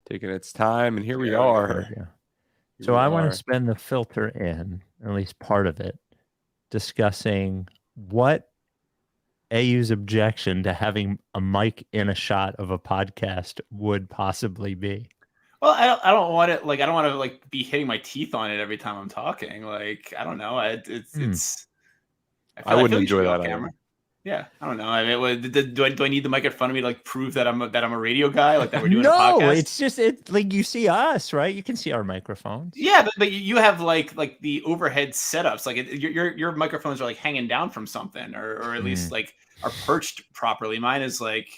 taking its time, and here we are. So I want to spend the filter in, or at least part of it, discussing what AU's objection to having a mic in a shot of a podcast would possibly be. Well, I don't want it. Like, I don't want to like be hitting my teeth on it every time I'm talking. Like, I don't know. It's. I wouldn't enjoy that either. Yeah, I don't know. I mean, do I need the mic in front of me to like prove that I'm a radio guy, like that we're doing a podcast? No, it's just like you see us, right? You can see our microphones. Yeah, but you have like the overhead setups. Like your microphones are like hanging down from something, or at least like are perched properly. Mine is like,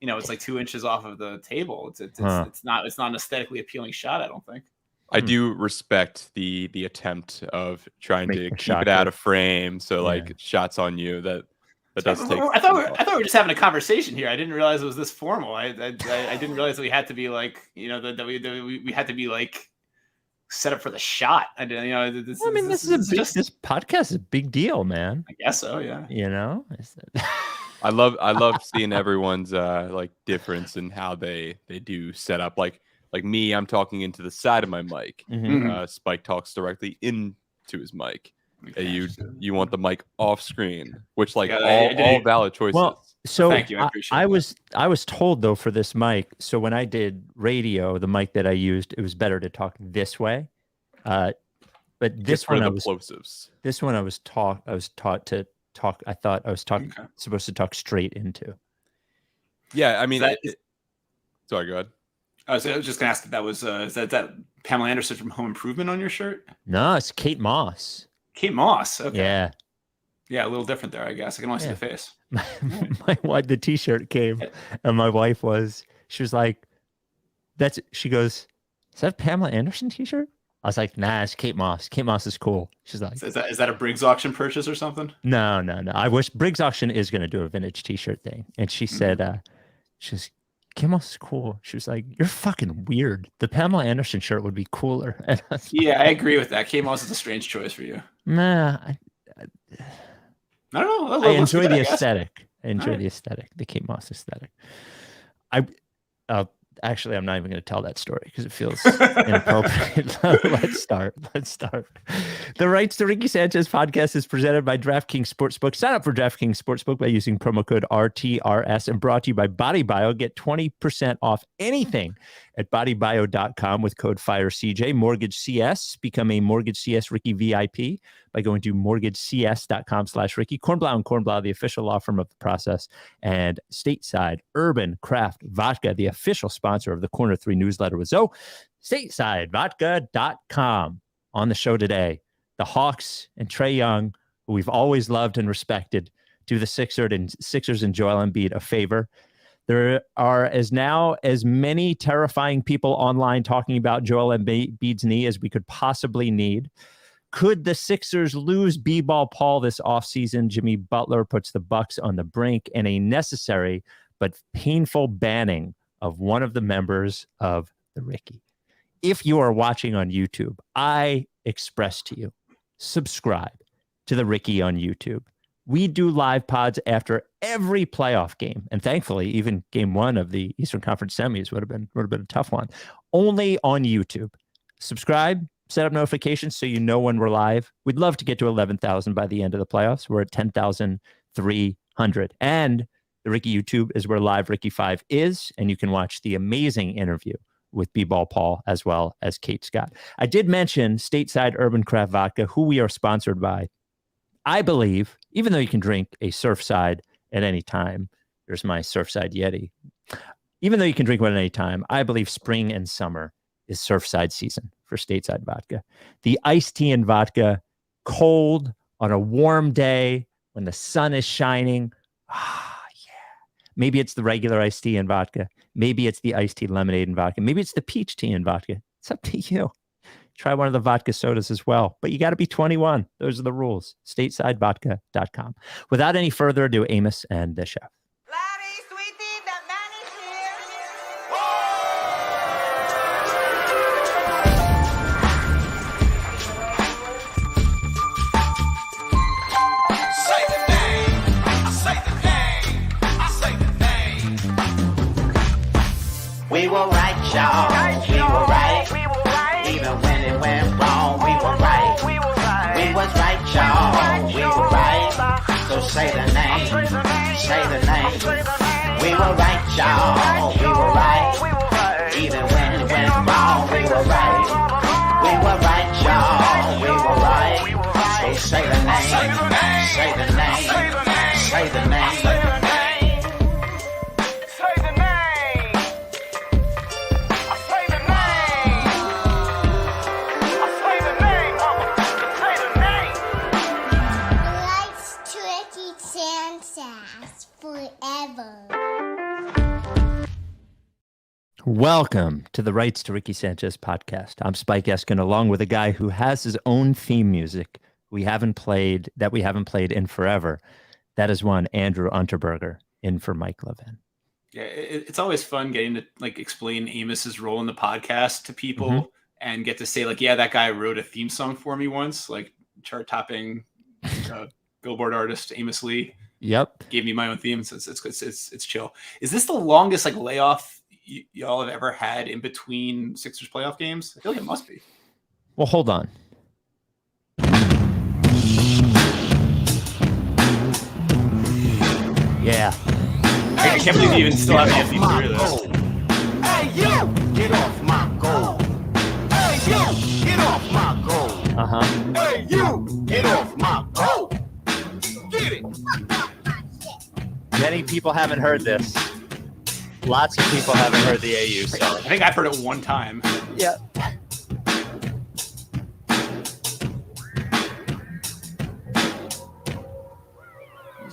it's like 2 inches off of the table. It's not an aesthetically appealing shot, I don't think. I do respect the attempt of trying to keep it out of frame, so like shots on you that does take. I thought we were just having a conversation here. I didn't realize it was this formal. I didn't realize that we had to be like, that we had to be like set up for the shot. I didn't. This podcast is a big deal, man. I guess so. Yeah. I love seeing everyone's like difference in how they do set up. Like me, I'm talking into the side of my mic. Spike talks directly into his mic. Okay. You want the mic off screen, which like all valid choices. Well, so thank you. I appreciate I was told though for this mic. So when I did radio, the mic that I used, it was better to talk this way. But this one I was taught to talk. I thought I was supposed to talk straight into. Yeah, I mean, sorry, go ahead. I was just gonna ask if that was is that Pamela Anderson from Home Improvement on your shirt? No, it's Kate Moss. Kate Moss. Okay. Yeah, a little different there, I guess. I can only see the face. My wife, the T-shirt came, and my wife she was like, she goes, is that a Pamela Anderson T-shirt? I was like, nah, it's Kate Moss. Kate Moss is cool. She's like, is that a Briggs auction purchase or something? No. I wish Briggs auction is going to do a vintage T-shirt thing. And she said, she's Kate Moss is cool. She was like, you're fucking weird. The Pamela Anderson shirt would be cooler. Yeah, I agree with that. Kate Moss is a strange choice for you. Nah, I don't know. I enjoy the aesthetic. I enjoy the aesthetic, the Kate Moss aesthetic. Actually, I'm not even going to tell that story because it feels inappropriate. Let's start. The Rights to Ricky Sanchez podcast is presented by DraftKings Sportsbook. Sign up for DraftKings Sportsbook by using promo code RTRS and brought to you by BodyBio. Get 20% off anything at bodybio.com with code FIRECJ. Mortgage CS. Become a Mortgage CS Ricky VIP by going to mortgagecs.com/Ricky. Kornblau and Cornblau, the official law firm of the process, and Stateside Urban Craft Vodka, the official sponsor of the Corner 3 newsletter with Zoe. StatesideVodka.com. On the show today, the Hawks and Trae Young, who we've always loved and respected, do the Sixers and Joel Embiid a favor. There are as many terrifying people online talking about Joel Embiid's knee as we could possibly need. Could the Sixers lose BBall Paul this offseason? Jimmy Butler puts the Bucks on the brink, and a necessary but painful banning of one of the members of the Ricky. If you are watching on YouTube, I express to you, subscribe to the Ricky on YouTube. We do live pods after every playoff game, and thankfully, even game one of the Eastern Conference semis would have been a tough one. Only on YouTube. Subscribe. Set up notifications so you know when we're live. We'd love to get to 11,000 by the end of the playoffs. We're at 10,300. And the Ricky YouTube is where Live Ricky 5 is, and you can watch the amazing interview with BBall Paul as well as Kate Scott. I did mention Stateside Urban Craft Vodka, who we are sponsored by. I believe, even though you can drink a Surfside at any time, there's my Surfside Yeti. Even though you can drink one at any time, I believe spring and summer is Surfside season for Stateside Vodka. The iced tea and vodka, cold on a warm day when the sun is shining. Maybe it's the regular iced tea and vodka. Maybe it's the iced tea lemonade and vodka. Maybe it's the peach tea and vodka. It's up to you. Try one of the vodka sodas as well. But you got to be 21. Those are the rules. StatesideVodka.com. Without any further ado, Amos and the chef. We will write y'all. say the name. We were right, y'all. We were right. Even when it went wrong, we were right. We were right, y'all. We were right. So say the name. Say the name. Say the name. Say the name. Say the name. I say the name. I say the name. Say the name. Likes Tricky Sanchez forever. Welcome to the Rights to Ricky Sanchez podcast. I'm Spike Eskin, along with a guy who has his own theme music we haven't played in forever. That is one Andrew Unterberger in for Mike Levin. Yeah, it's always fun getting to like explain Amos's role in the podcast to people and get to say like, yeah, that guy wrote a theme song for me once, like chart-topping Billboard artist Amos Lee. Yep, gave me my own theme. So it's chill. Is this the longest like layoff y'all have ever had in between Sixers playoff games? I feel like it must be. Well, hold on. Yeah. I can't believe you even still have the MP3 of this. Hey, you! Get off my goal. Hey, you! Get off my goal. Uh-huh. Hey, you! Get off my goal. Get it! Many people haven't heard this. Lots of people haven't heard the AU song. I think I've heard it one time. Yeah.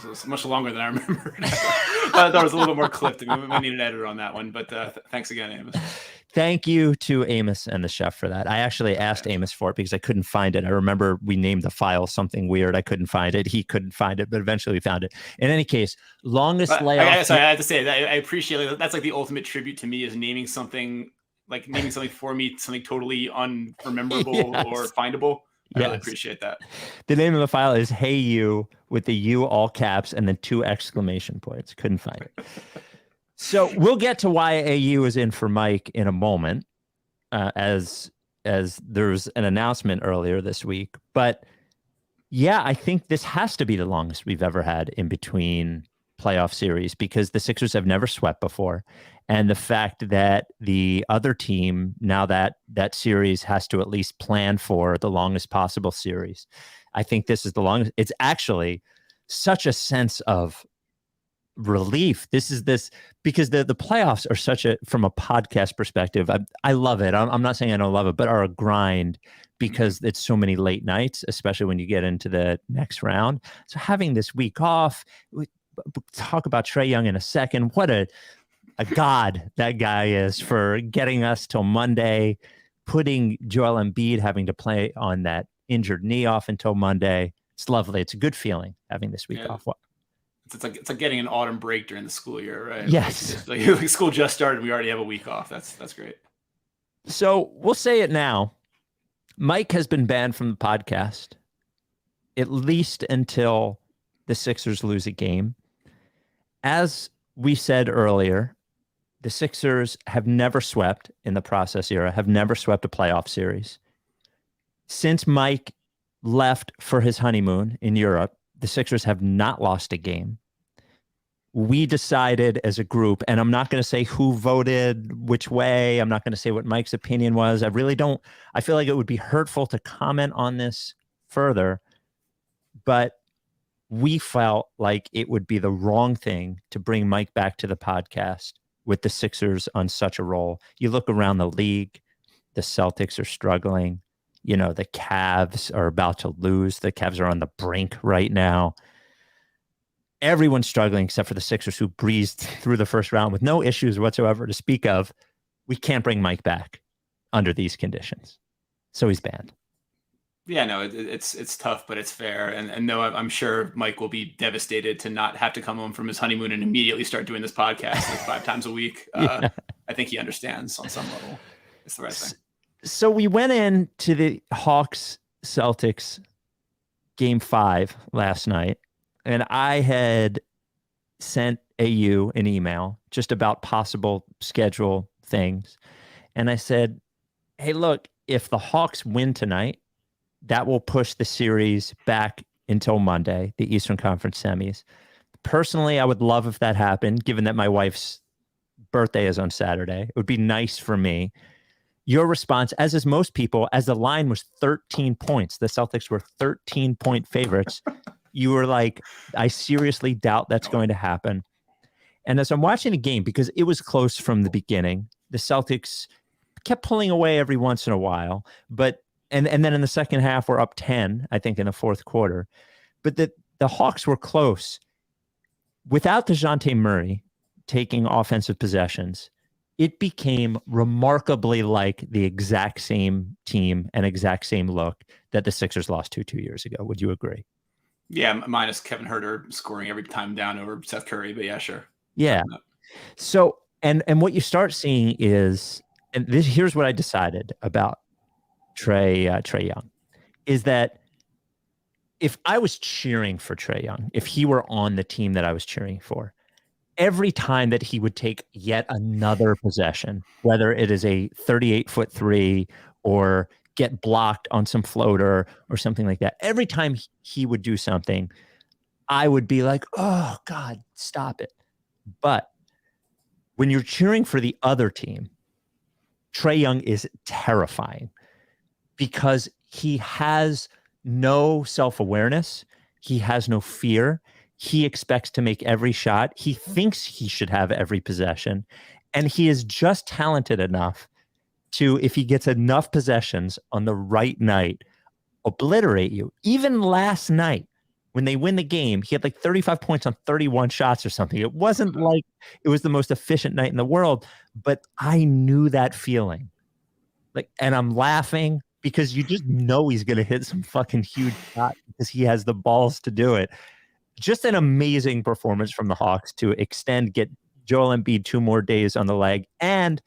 It's much longer than I remember. I thought it was a little bit more clipped. We might need an editor on that one, but thanks again, Amos. Thank you to Amos and the chef for that. I actually asked Amos for it because I couldn't find it. I remember we named the file something weird. I couldn't find it. He couldn't find it, but eventually we found it. In any case, longest layoff. I have to say that I appreciate it. That's like the ultimate tribute to me is naming something for me, something totally unrememberable or findable. I really appreciate that. The name of the file is Hey You with the U all caps and then 2 exclamation points. Couldn't find it. So we'll get to why AU is in for Mike in a moment, as there's an announcement earlier this week. But yeah, I think this has to be the longest we've ever had in between playoff series because the Sixers have never swept before. And the fact that the other team, now that that series has to at least plan for the longest possible series, I think this is the longest. It's actually such a sense of relief. This because the playoffs are such from a podcast perspective, I love it. I'm not saying I don't love it, but are a grind because it's so many late nights, especially when you get into the next round. So having this week off, we talk about Trae Young in a second. What a god that guy is for getting us till Monday, putting Joel Embiid having to play on that injured knee off until Monday. It's lovely. It's a good feeling having this week off. It's like getting an autumn break during the school year, right? Yes. Like school just started. We already have a week off. That's great. So we'll say it now. Mike has been banned from the podcast at least until the Sixers lose a game. As we said earlier, the Sixers have never swept in the process era, have never swept a playoff series. Since Mike left for his honeymoon in Europe, the Sixers have not lost a game. We decided as a group, and I'm not going to say who voted which way. I'm not going to say what Mike's opinion was. I feel like it would be hurtful to comment on this further, but we felt like it would be the wrong thing to bring Mike back to the podcast with the Sixers on such a roll. You look around the league, the Celtics are struggling. You know, the Cavs are about to lose. The Cavs are on the brink right now. Everyone's struggling except for the Sixers, who breezed through the first round with no issues whatsoever to speak of. We can't bring Mike back under these conditions. So he's banned. Yeah, no, it's tough, but it's fair. And no, I'm sure Mike will be devastated to not have to come home from his honeymoon and immediately start doing this podcast like 5 times a week. I think he understands on some level. It's the right thing. So we went into the Hawks-Celtics game 5 last night, and I had sent AU an email just about possible schedule things. And I said, hey, look, if the Hawks win tonight, that will push the series back until Monday, the Eastern Conference semis. The personally, I would love if that happened, given that my wife's birthday is on Saturday. It would be nice for me. Your response, as is most people, as the line was 13 points, the Celtics were 13-point favorites. You were like, I seriously doubt that's going to happen. And as I'm watching the game, because it was close from the beginning, the Celtics kept pulling away every once in a while, but and then in the second half, we're up 10, I think, in the fourth quarter. But the Hawks were close. Without DeJounte Murray taking offensive possessions, it became remarkably like the exact same team and exact same look that the Sixers lost to 2 years ago. Would you agree? Yeah, minus Kevin Huerter scoring every time down over Seth Curry, but yeah, sure. Yeah. So, and what you start seeing is, and here's what I decided about Trae Young, is that if I was cheering for Trae Young, if he were on the team that I was cheering for, every time that he would take yet another possession, whether it is a 38-foot three or get blocked on some floater or something like that, every time he would do something, I would be like, oh, God, stop it. But when you're cheering for the other team, Trae Young is terrifying because he has no self-awareness. He has no fear. He expects to make every shot. He thinks he should have every possession. And he is just talented enough to, if he gets enough possessions on the right night, obliterate you. Even last night, when they win the game, he had like 35 points on 31 shots or something. It wasn't like it was the most efficient night in the world, but I knew that feeling. Like, and I'm laughing because you just know he's going to hit some fucking huge shot because he has the balls to do it. Just an amazing performance from the Hawks to get Joel Embiid 2 more days on the leg and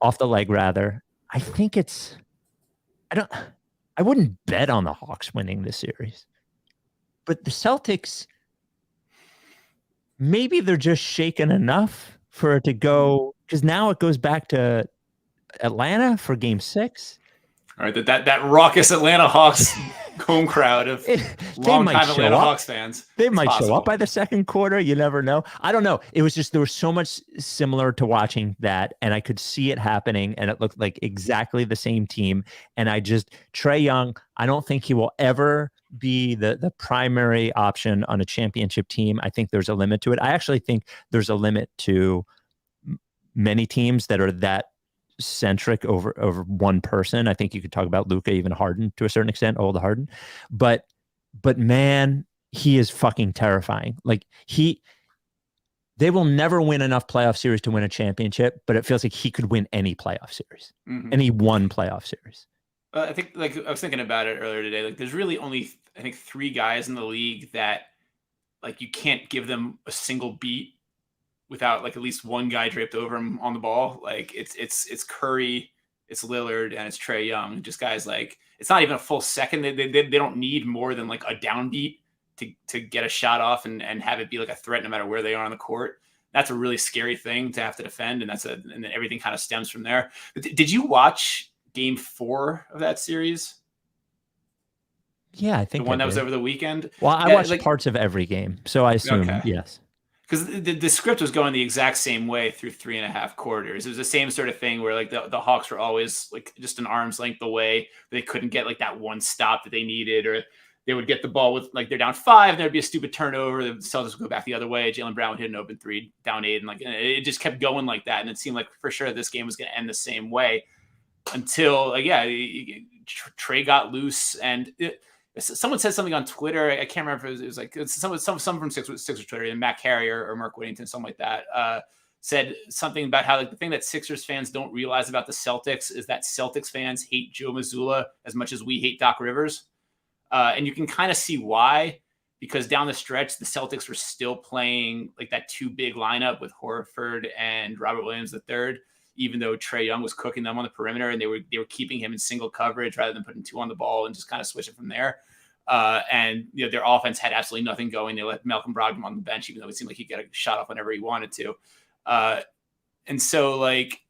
off the leg rather. I think I wouldn't bet on the Hawks winning this series. But the Celtics, maybe they're just shaken enough for it to go, because now it goes back to Atlanta for game 6. All right, that raucous Atlanta Hawks home crowd of long-time Atlanta Hawks fans. They might show up by the second quarter. You never know. I don't know. It was just, there was so much similar to watching that, and I could see it happening, and it looked like exactly the same team. And Trae Young, I don't think he will ever be the primary option on a championship team. I think there's a limit to it. I actually think there's a limit to many teams that are that centric over one person. I think you could talk about Luka, even Harden to a certain extent, old Harden, but man, he is fucking terrifying. Like they will never win enough playoff series to win a championship, but it feels like he could win any playoff series, and he won playoff series. I think, like, I was thinking about it earlier today. Like, there's really only, I think, 3 guys in the league that, like, you can't give them a single beat without, like, at least one guy draped over him on the ball. Like, it's Curry, it's Lillard, and it's Trae Young. Just guys, like, it's not even a full second. They don't need more than like a downbeat to get a shot off and have it be like a threat no matter where they are on the court. That's a really scary thing to have to defend, and then everything kind of stems from there. But did you watch Game 4 of that series? Yeah, I think the one that was over the weekend. Well, I watched parts of every game, so I assume yes. Because the script was going the exact same way through 3.5 quarters. It was the same sort of thing where, like, the Hawks were always like just an arm's length away. They couldn't get like that one stop that they needed, or they would get the ball with, like, they're down 5, and there'd be a stupid turnover. The Celtics would go back the other way. Jaylen Brown would hit an open 3, down 8, and like it just kept going like that. And it seemed like for sure this game was going to end the same way until, like, Trae got loose. And someone said something on Twitter. I can't remember if it was like some from Sixers Twitter, and Matt Carrier or Mark Whittington, something like that, said something about how, like, the thing that Sixers fans don't realize about the Celtics is that Celtics fans hate Joe Mazzulla as much as we hate Doc Rivers. And you can kind of see why, because down the stretch, the Celtics were still playing like that 2 big lineup with Horford and Robert Williams III, even though Trae Young was cooking them on the perimeter, and they were keeping him in single coverage rather than putting 2 on the ball and just kind of switching from there. And their offense had absolutely nothing going. They let Malcolm Brogdon on the bench, even though it seemed like he got a shot off whenever he wanted to. And so, like,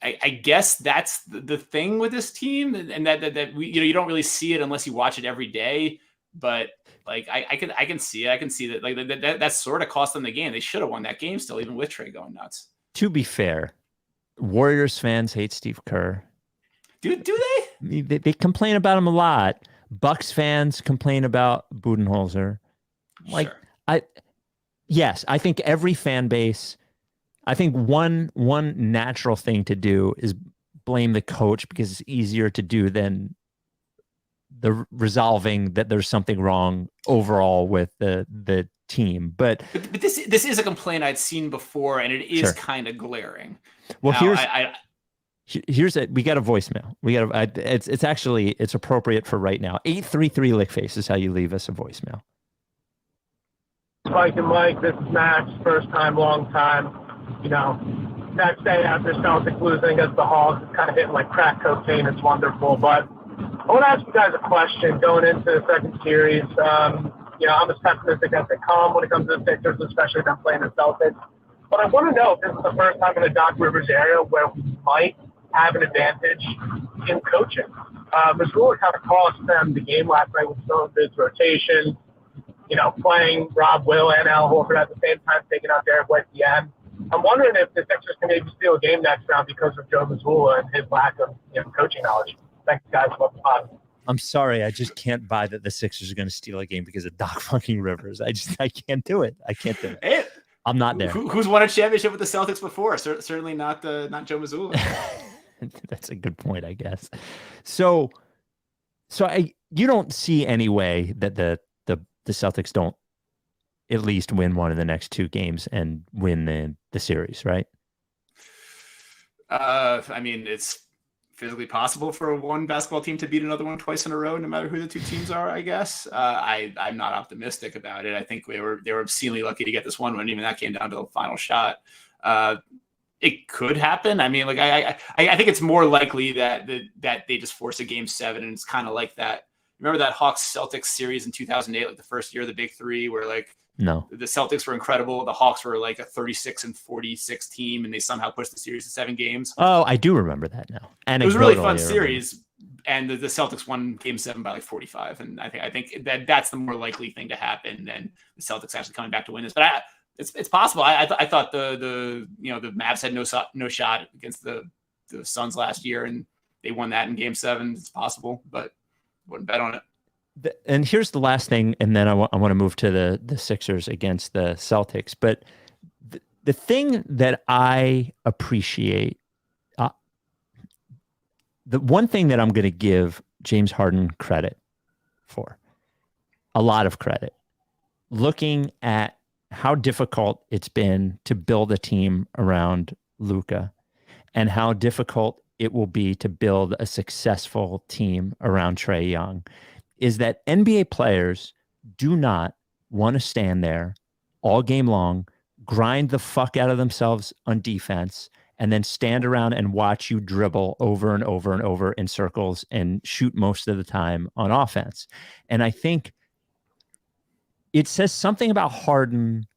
I guess that's the thing with this team, and that we, you don't really see it unless you watch it every day. but like I can see it. I can see that like that sort of cost them the game. They should have won that game still, even with Trae going nuts. To be fair, Warriors fans hate Steve Kerr. Do they? They complain about him a lot. Bucks fans complain about Budenholzer. Like Sure. I think every fan base. I think one natural thing to do is blame the coach because it's easier to do than the resolving that there's something wrong overall with the team. But this is a complaint I'd seen before, and it is Sure. kind of glaring. Well, now, here's it. We got a voicemail. It's appropriate for right now. 833 Lickface is how you leave us a voicemail. Spike and Mike, this is Max. First time, long time. You know, next day after Celtics losing against the Hawks, it's kind of hitting like crack cocaine. It's wonderful. But I want to ask you guys a question going into the second series. You know, I'm as pessimistic as they come when it comes to the Sixers, especially them playing the Celtics. But I want to know if this is the first time in the Doc Rivers area where we might have an advantage in coaching. Mazzulla kind of cost them the game last night with some of his rotation, you know, playing Rob Will and Al Horford at the same time, taking out Derek White at the end. I'm wondering if the Sixers can maybe steal a game next round because of Joe Mazzulla and his lack of coaching knowledge. Thanks, guys. Love the pod. I'm sorry, I just can't buy that the Sixers are going to steal a game because of Doc fucking Rivers. I can't do it. I can't do it. Hey, I'm not there. Who's won a championship with the Celtics before? Certainly not Joe Mazzulla. That's a good point, I guess. So you don't see any way that the Celtics don't at least win one of the next two games and win the series, right? I mean, it's physically possible for one basketball team to beat another one twice in a row, no matter who the two teams are, I guess. I'm not optimistic about it. I think they were obscenely lucky to get this one win. Even that came down to the final shot. It could happen. I mean, like I think it's more likely that they just force a game 7, and it's kind of like that. Remember that Hawks-Celtics series in 2008, like the first year of the Big Three, where like no, the Celtics were incredible. The Hawks were like a 36-46 team, and they somehow pushed the series to 7 games. Oh, I do remember that now. And it was a really fun series, and the Celtics won Game 7 by like 45. And I think that's the more likely thing to happen than the Celtics actually coming back to win this. But it's possible. I thought the Mavs had no shot against the Suns last year, and they won that in Game 7. It's possible, but wouldn't bet on it. And here's the last thing, and then I want to move to the Sixers against the Celtics. But the thing that I appreciate, the one thing that I'm going to give James Harden credit for, a lot of credit, looking at how difficult it's been to build a team around Luka and how difficult it will be to build a successful team around Trae Young, is that NBA players do not want to stand there all game long, grind the fuck out of themselves on defense, and then stand around and watch you dribble over and over and over in circles and shoot most of the time on offense. And I think it says something about Harden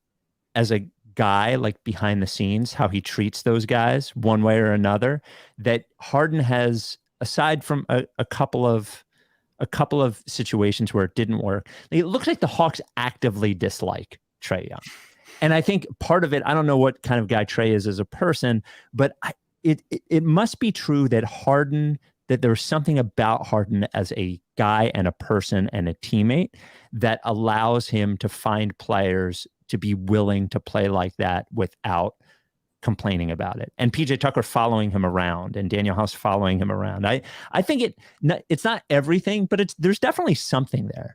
as a guy, like behind the scenes, how he treats those guys one way or another, that Harden has, aside from a couple of situations where it didn't work, it looks like the Hawks actively dislike Trae Young. And I think part of it, I don't know what kind of guy Trae is as a person, but it must be true that there's something about Harden as a guy and a person and a teammate that allows him to find players to be willing to play like that without complaining about it. And PJ Tucker following him around and Daniel House following him around. I think it's not everything, but there's definitely something there.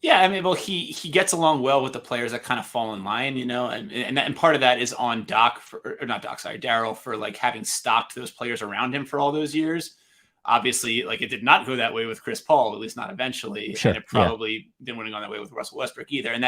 Yeah, I mean, well, he gets along well with the players that kind of fall in line, and part of that is on Daryl for like having stocked those players around him for all those years. Obviously, like it did not go that way with Chris Paul, at least not eventually, and it probably didn't want to go that way with Russell Westbrook either. And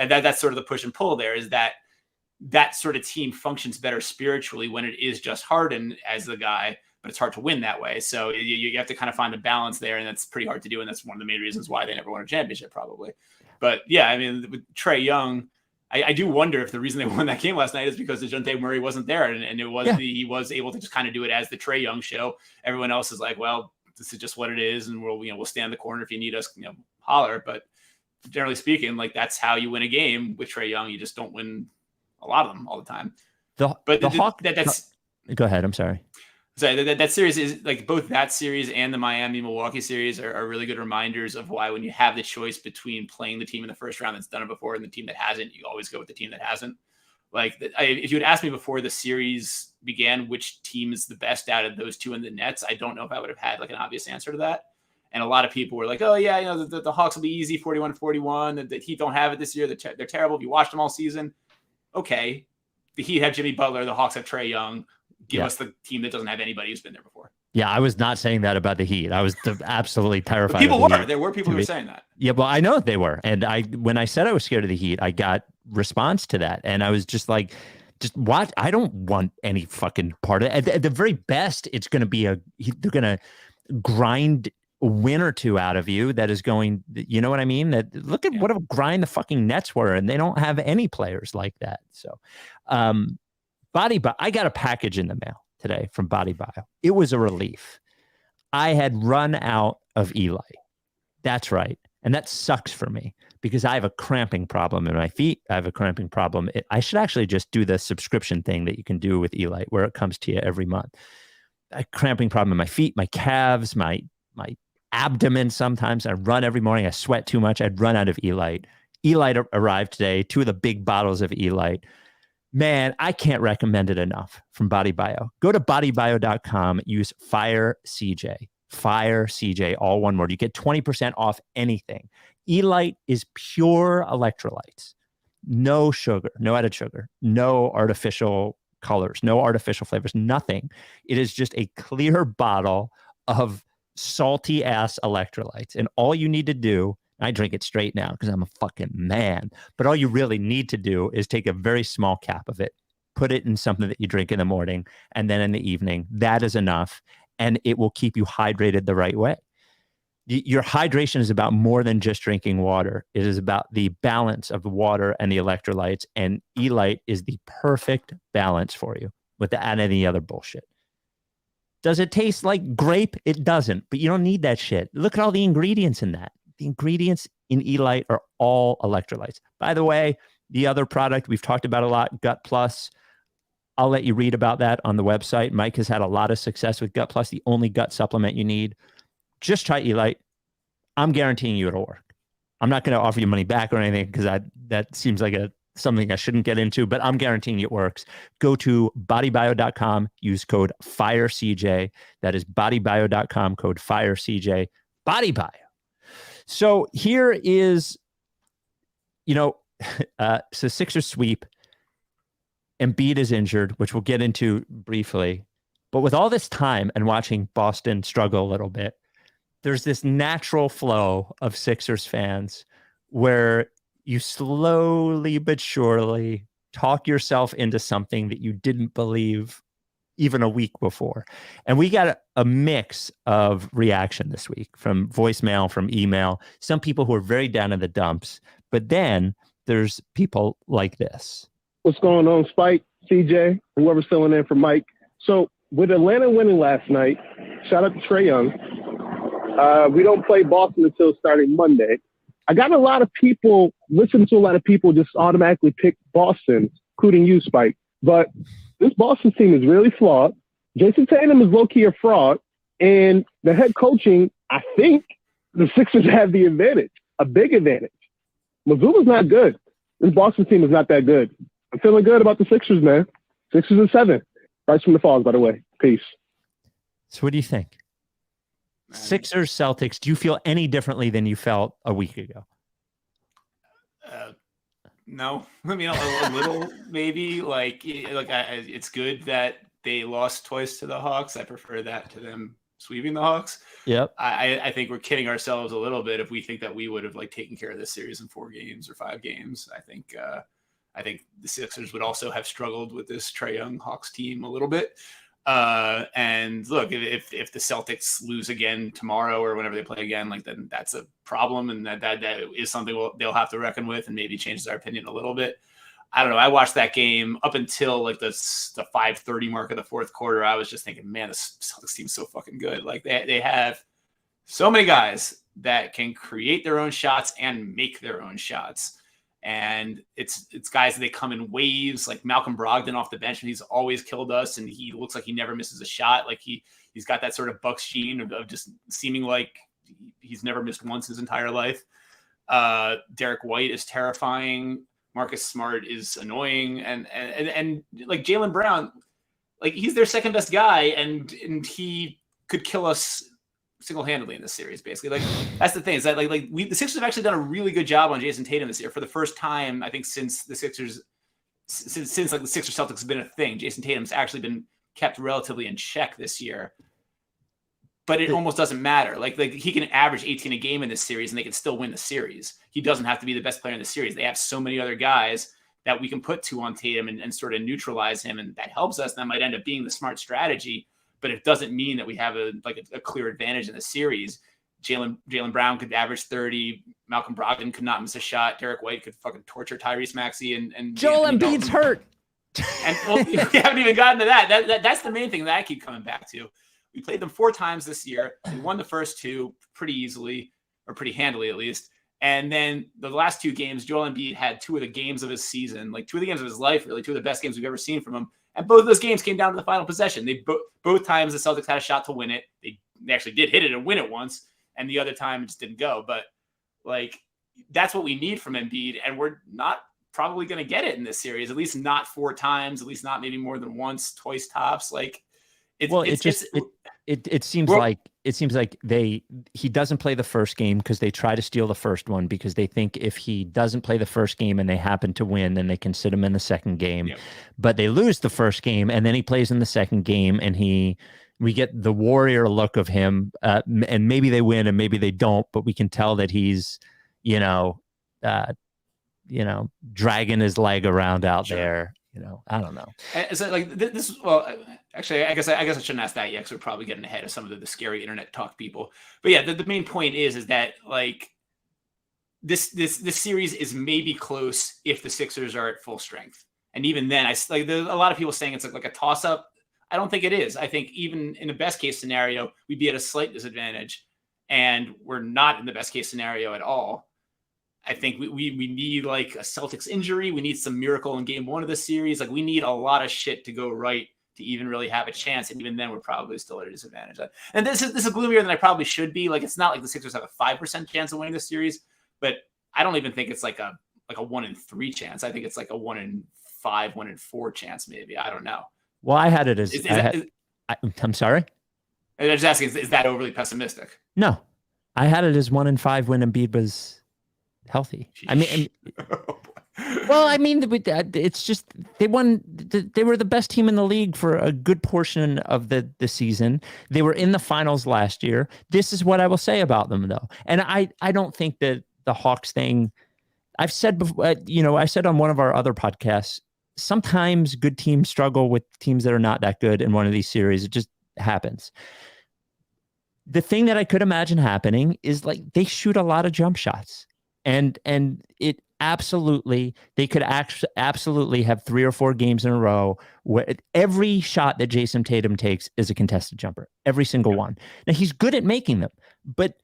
that's sort of the push and pull there, is that sort of team functions better spiritually when it is just Harden as the guy, but it's hard to win that way. So you have to kind of find a balance there, and that's pretty hard to do. And that's one of the main reasons why they never won a championship, probably. But yeah, I mean, with Trae Young, I do wonder if the reason they won that game last night is because DeJounte Murray wasn't there, and it was he was able to just kind of do it as the Trae Young show. Everyone else is like, well, this is just what it is, and we'll stand in the corner if you need us, holler. But generally speaking, like that's how you win a game with Trae Young. You just don't win a lot of them all the time. Go ahead. I'm sorry. So that series is like both that series and the Miami-Milwaukee series are really good reminders of why when you have the choice between playing the team in the first round that's done it before and the team that hasn't, you always go with the team that hasn't. Like if you had asked me before the series began, which team is the best out of those two in the Nets, I don't know if I would have had like an obvious answer to that. And a lot of people were like, oh yeah, you know, the Hawks will be easy 41-41. The Heat don't have it this year. They're terrible. If you watched them all season, okay. The Heat have Jimmy Butler. The Hawks have Trae Young. Give us the team that doesn't have anybody who's been there before. Yeah, I was not saying that about the Heat. I was absolutely terrified. But people were. There were people who were saying that. Yeah, well, I know they were. And when I said I was scared of the Heat, I got response to that. And I was just like, what? I don't want any fucking part of it. At the very best, it's going to be they're going to grind a win or two out of you. That is going, you know what I mean? That look at what a grind the fucking Nets were. And they don't have any players like that. So, BodyBio, I got a package in the mail today from BodyBio. It was a relief. I had run out of Eli. That's right. And that sucks for me because I have a cramping problem in my feet. I have a cramping problem. I should actually just do the subscription thing that you can do with Eli where it comes to you every month. A cramping problem in my feet, my calves, my abdomen. Sometimes I run every morning. I sweat too much. I'd run out of Eli. Eli arrived today, 2 of the big bottles of Eli. Man, I can't recommend it enough from BodyBio. Go to bodybio.com, use FireCJ, all one word. You get 20% off anything. Eli is pure electrolytes. No sugar, no added sugar, no artificial colors, no artificial flavors, nothing. It is just a clear bottle of salty ass electrolytes. And all you need to do, I drink it straight now because I'm a fucking man. But all you really need to do is take a very small cap of it, put it in something that you drink in the morning, and then in the evening. That is enough, and it will keep you hydrated the right way. Your hydration is about more than just drinking water. It is about the balance of the water and the electrolytes, and Elite is the perfect balance for you without any other bullshit. Does it taste like grape? It doesn't, but you don't need that shit. Look at all the ingredients in that. The ingredients in Elite are all electrolytes. By the way, the other product we've talked about a lot, Gut Plus. I'll let you read about that on the website. Mike has had a lot of success with Gut Plus, the only gut supplement you need. Just try Elite. I'm guaranteeing you it'll work. I'm not going to offer you money back or anything because that seems like something I shouldn't get into, but I'm guaranteeing it works. Go to bodybio.com, use code FireCJ. That is bodybio.com, code FireCJ. BodyBio. So here is, so Sixers sweep. Embiid is injured, which we'll get into briefly. But with all this time and watching Boston struggle a little bit, there's this natural flow of Sixers fans where you slowly but surely talk yourself into something that you didn't believe even a week before. And we got a mix of reaction this week from voicemail, from email, some people who are very down in the dumps. But then there's people like this. What's going on, Spike, CJ, whoever's filling in for Mike? So with Atlanta winning last night, shout out to Trae Young. We don't play Boston until starting Monday. I got listened to a lot of people just automatically pick Boston, including you, Spike. But this Boston team is really flawed. Jason Tatum is low-key a fraud. And the head coaching, I think the Sixers have the advantage, a big advantage. Mazzulla's not good. This Boston team is not that good. I'm feeling good about the Sixers, man. Sixers and 7. Right from the Falls, by the way. Peace. So what do you think? Sixers, Celtics, do you feel any differently than you felt a week ago? No. I mean, a little maybe. It's good that they lost twice to the Hawks. I prefer that to them sweeping the Hawks. Yep. I think we're kidding ourselves a little bit if we think that we would have taken care of this series in 4 games or 5 games. I think the Sixers would also have struggled with this Trae Young Hawks team a little bit. And look, if the Celtics lose again tomorrow or whenever they play again, then that's a problem, and that is something they'll have to reckon with, and maybe changes our opinion a little bit. I don't know. I watched that game up until the 5:30 mark of the fourth quarter. I was just thinking, man, the Celtics team's so fucking good. They have so many guys that can create their own shots and make their own shots. And it's guys that they come in waves, like Malcolm Brogdon off the bench, and he's always killed us, and he looks like he never misses a shot. Like he's got that sort of Bucks gene of just seeming like he's never missed once his entire life. Derek White is terrifying. Marcus Smart is annoying, and like Jaylen Brown, like he's their second best guy, and he could kill us single-handedly in this series. Basically, like that's the thing, is that like the Sixers have actually done a really good job on Jason Tatum this year for the first time, I think, since the Sixers like the Sixers Celtics has been a thing. Jason Tatum's actually been kept relatively in check this year. But it almost doesn't matter. Like he can average 18 a game in this series and they can still win the series. He doesn't have to be the best player in the series. They have so many other guys that we can put two on Tatum and sort of neutralize him. And that helps us. That might end up being the smart strategy, but it doesn't mean that we have a clear advantage in the series. Jaylen Brown could average 30. Malcolm Brogdon could not miss a shot. Derek White could fucking torture Tyrese Maxey and Joel Embiid's hurt. And we haven't even gotten to that. That's the main thing that I keep coming back to. We played them 4 times this year. We won the first 2 pretty easily, or pretty handily at least. And then the last 2 games, Joel Embiid had 2 of the games of his season, like 2 of the games of his life, really 2 of the best games we've ever seen from him. And both of those games came down to the final possession. They both times the Celtics had a shot to win it. They actually did hit it and win it once, and the other time it just didn't go. But like that's what we need from Embiid, and we're not probably going to get it in this series. At least not 4 times. At least not maybe more than once, twice tops. Like. It seems like he doesn't play the first game because they try to steal the first one, because they think if he doesn't play the first game and they happen to win, then they can sit him in the second game. Yep. But they lose the first game and then he plays in the second game and we get the warrior look of him, and maybe they win and maybe they don't, but we can tell that he's dragging his leg around out there. I don't know. And so like this. Well, actually, I guess I shouldn't ask that yet, because we're probably getting ahead of some of the scary internet talk people. But yeah, the main point is that like this series is maybe close if the Sixers are at full strength, and even then, there's a lot of people saying it's like a toss up. I don't think it is. I think even in the best case scenario, we'd be at a slight disadvantage, and we're not in the best case scenario at all. I think we need like a Celtics injury. We need some miracle in game 1 of the series. Like we need a lot of shit to go right to even really have a chance. And even then we're probably still at a disadvantage. And this is gloomier than I probably should be. Like, it's not like the Sixers have a 5% chance of winning this series, but I don't even think it's like a 1 in 3 chance. I think it's like a 1 in 5, 1 in 4 chance. Maybe. I don't know. Well, I had it as, I'm sorry. I'm just asking, is that overly pessimistic? No, I had it as 1 in 5 when Embiid was healthy. I mean, it's just they won. They were the best team in the league for a good portion of the season. They were in the finals last year. This is what I will say about them, though, and I don't think that the Hawks thing. I've said before. I said on one of our other podcasts. Sometimes good teams struggle with teams that are not that good in one of these series. It just happens. The thing that I could imagine happening is like they shoot a lot of jump shots. And it absolutely, they could absolutely have 3 or 4 games in a row where every shot that Jason Tatum takes is a contested jumper, every single one. Now he's good at making them, but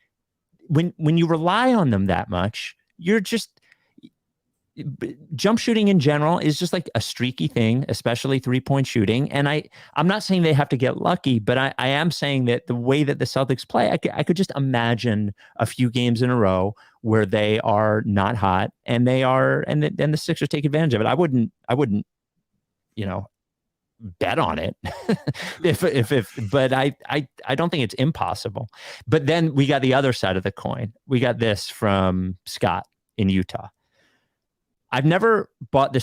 when you rely on them that much, you're just jump shooting in general is just like a streaky thing, especially 3-point shooting. And I'm not saying they have to get lucky, but I am saying that the way that the Celtics play, I could just imagine a few games in a row where they are not hot and then the Sixers take advantage of it. I wouldn't, bet on it but I don't think it's impossible. But then we got the other side of the coin. We got this from Scott in Utah. I've never bought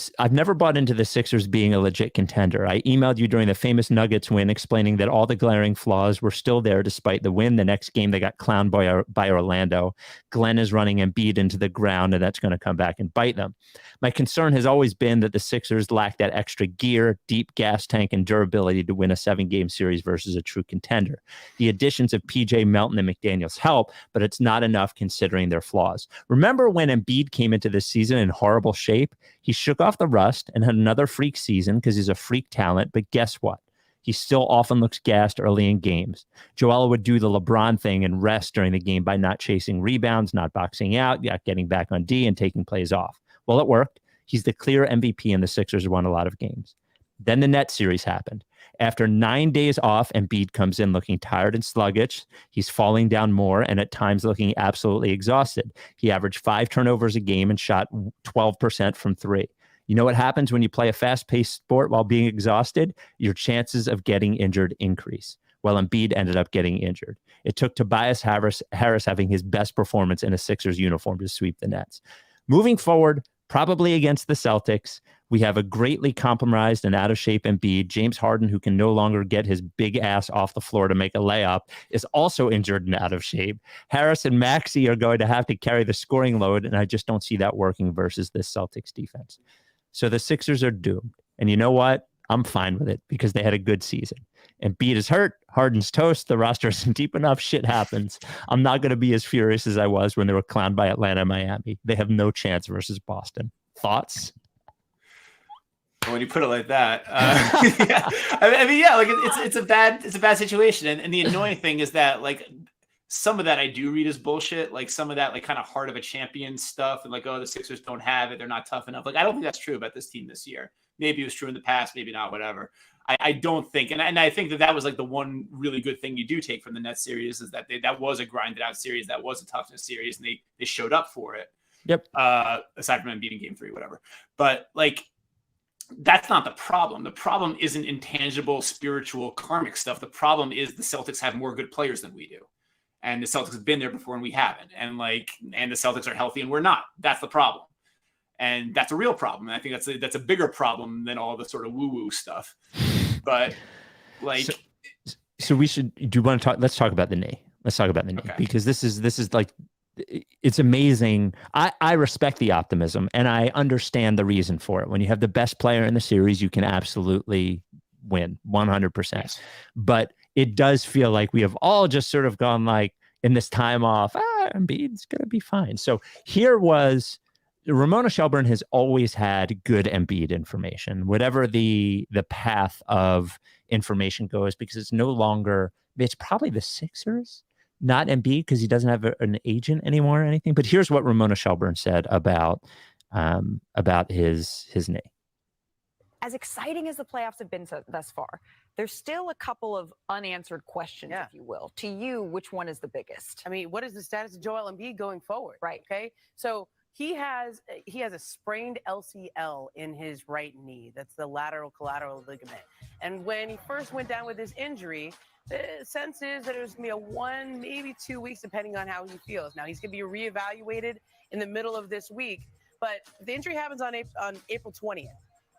into the Sixers being a legit contender. I emailed you during the famous Nuggets win explaining that all the glaring flaws were still there despite the win. The next game, they got clowned by Orlando. Glenn is running Embiid into the ground, and that's going to come back and bite them. My concern has always been that the Sixers lack that extra gear, deep gas tank, and durability to win a 7-game series versus a true contender. The additions of PJ Melton and McDaniels help, but it's not enough considering their flaws. Remember when Embiid came into this season in horrible shape? He shook off the rust and had another freak season because he's a freak talent. But guess what? He still often looks gassed early in games. Joel would do the LeBron thing and rest during the game by not chasing rebounds, not boxing out, not getting back on D, and taking plays off. Well, it worked. He's the clear MVP, and the Sixers won a lot of games. Then the Nets series happened. After 9 days off, Embiid comes in looking tired and sluggish. He's falling down more and at times looking absolutely exhausted. He averaged 5 turnovers a game and shot 12% from 3. You know what happens when you play a fast-paced sport while being exhausted? Your chances of getting injured increase. Well, Embiid ended up getting injured. It took Tobias Harris having his best performance in a Sixers uniform to sweep the Nets. Moving forward, probably against the Celtics, we have a greatly compromised and out-of-shape Embiid. James Harden, who can no longer get his big ass off the floor to make a layup, is also injured and out of shape. Harris and Maxey are going to have to carry the scoring load, and I just don't see that working versus this Celtics defense. So the Sixers are doomed. And you know what? I'm fine with it because they had a good season. Embiid is hurt. Harden's toast. The roster isn't deep enough. Shit happens. I'm not going to be as furious as I was when they were clowned by Atlanta and Miami. They have no chance versus Boston. Thoughts? When you put it like that, yeah. I mean, yeah, like it's a bad situation, and the annoying thing is that like some of that I do read as bullshit, like some of that like kind of heart of a champion stuff, and like, oh, the Sixers don't have it, they're not tough enough. Like I don't think that's true about this team this year. Maybe it was true in the past, maybe not, whatever. I don't think, and I think that was like the one really good thing you do take from the Nets series is that that was a grinded out series, that was a toughness series, and they showed up for it. Yep. Aside from them beating Game 3, whatever, but like. That's not the problem. The problem isn't intangible, spiritual, karmic stuff. The problem is the Celtics have more good players than we do. And the Celtics have been there before and we haven't. And the Celtics are healthy and we're not. That's the problem. And that's a real problem. And I think that's a bigger problem than all the sort of woo-woo stuff. But like... So we should, do you want to talk, let's talk about the knee. Let's talk about the knee, okay. Because this is like, it's amazing. I respect the optimism and I understand the reason for it. When you have the best player in the series, you can absolutely win 100%. Yes. But it does feel like we have all just sort of gone like in this time off, Embiid's going to be fine. So here was, Ramona Shelburne has always had good Embiid information, whatever the path of information goes, because it's no longer, it's probably the Sixers, not Embiid, because he doesn't have an agent anymore or anything. But here's what Ramona Shelburne said about his knee. As exciting as the playoffs have been thus far, there's still a couple of unanswered questions, if you will. To you, which one is the biggest? I mean, what is the status of Joel Embiid going forward? Right. Okay. So he has a sprained LCL in his right knee. That's the lateral collateral ligament. And when he first went down with his injury, the sense is that it was going to be a 1, maybe 2 weeks, depending on how he feels. Now, he's going to be reevaluated in the middle of this week. But the injury happens on April 20th.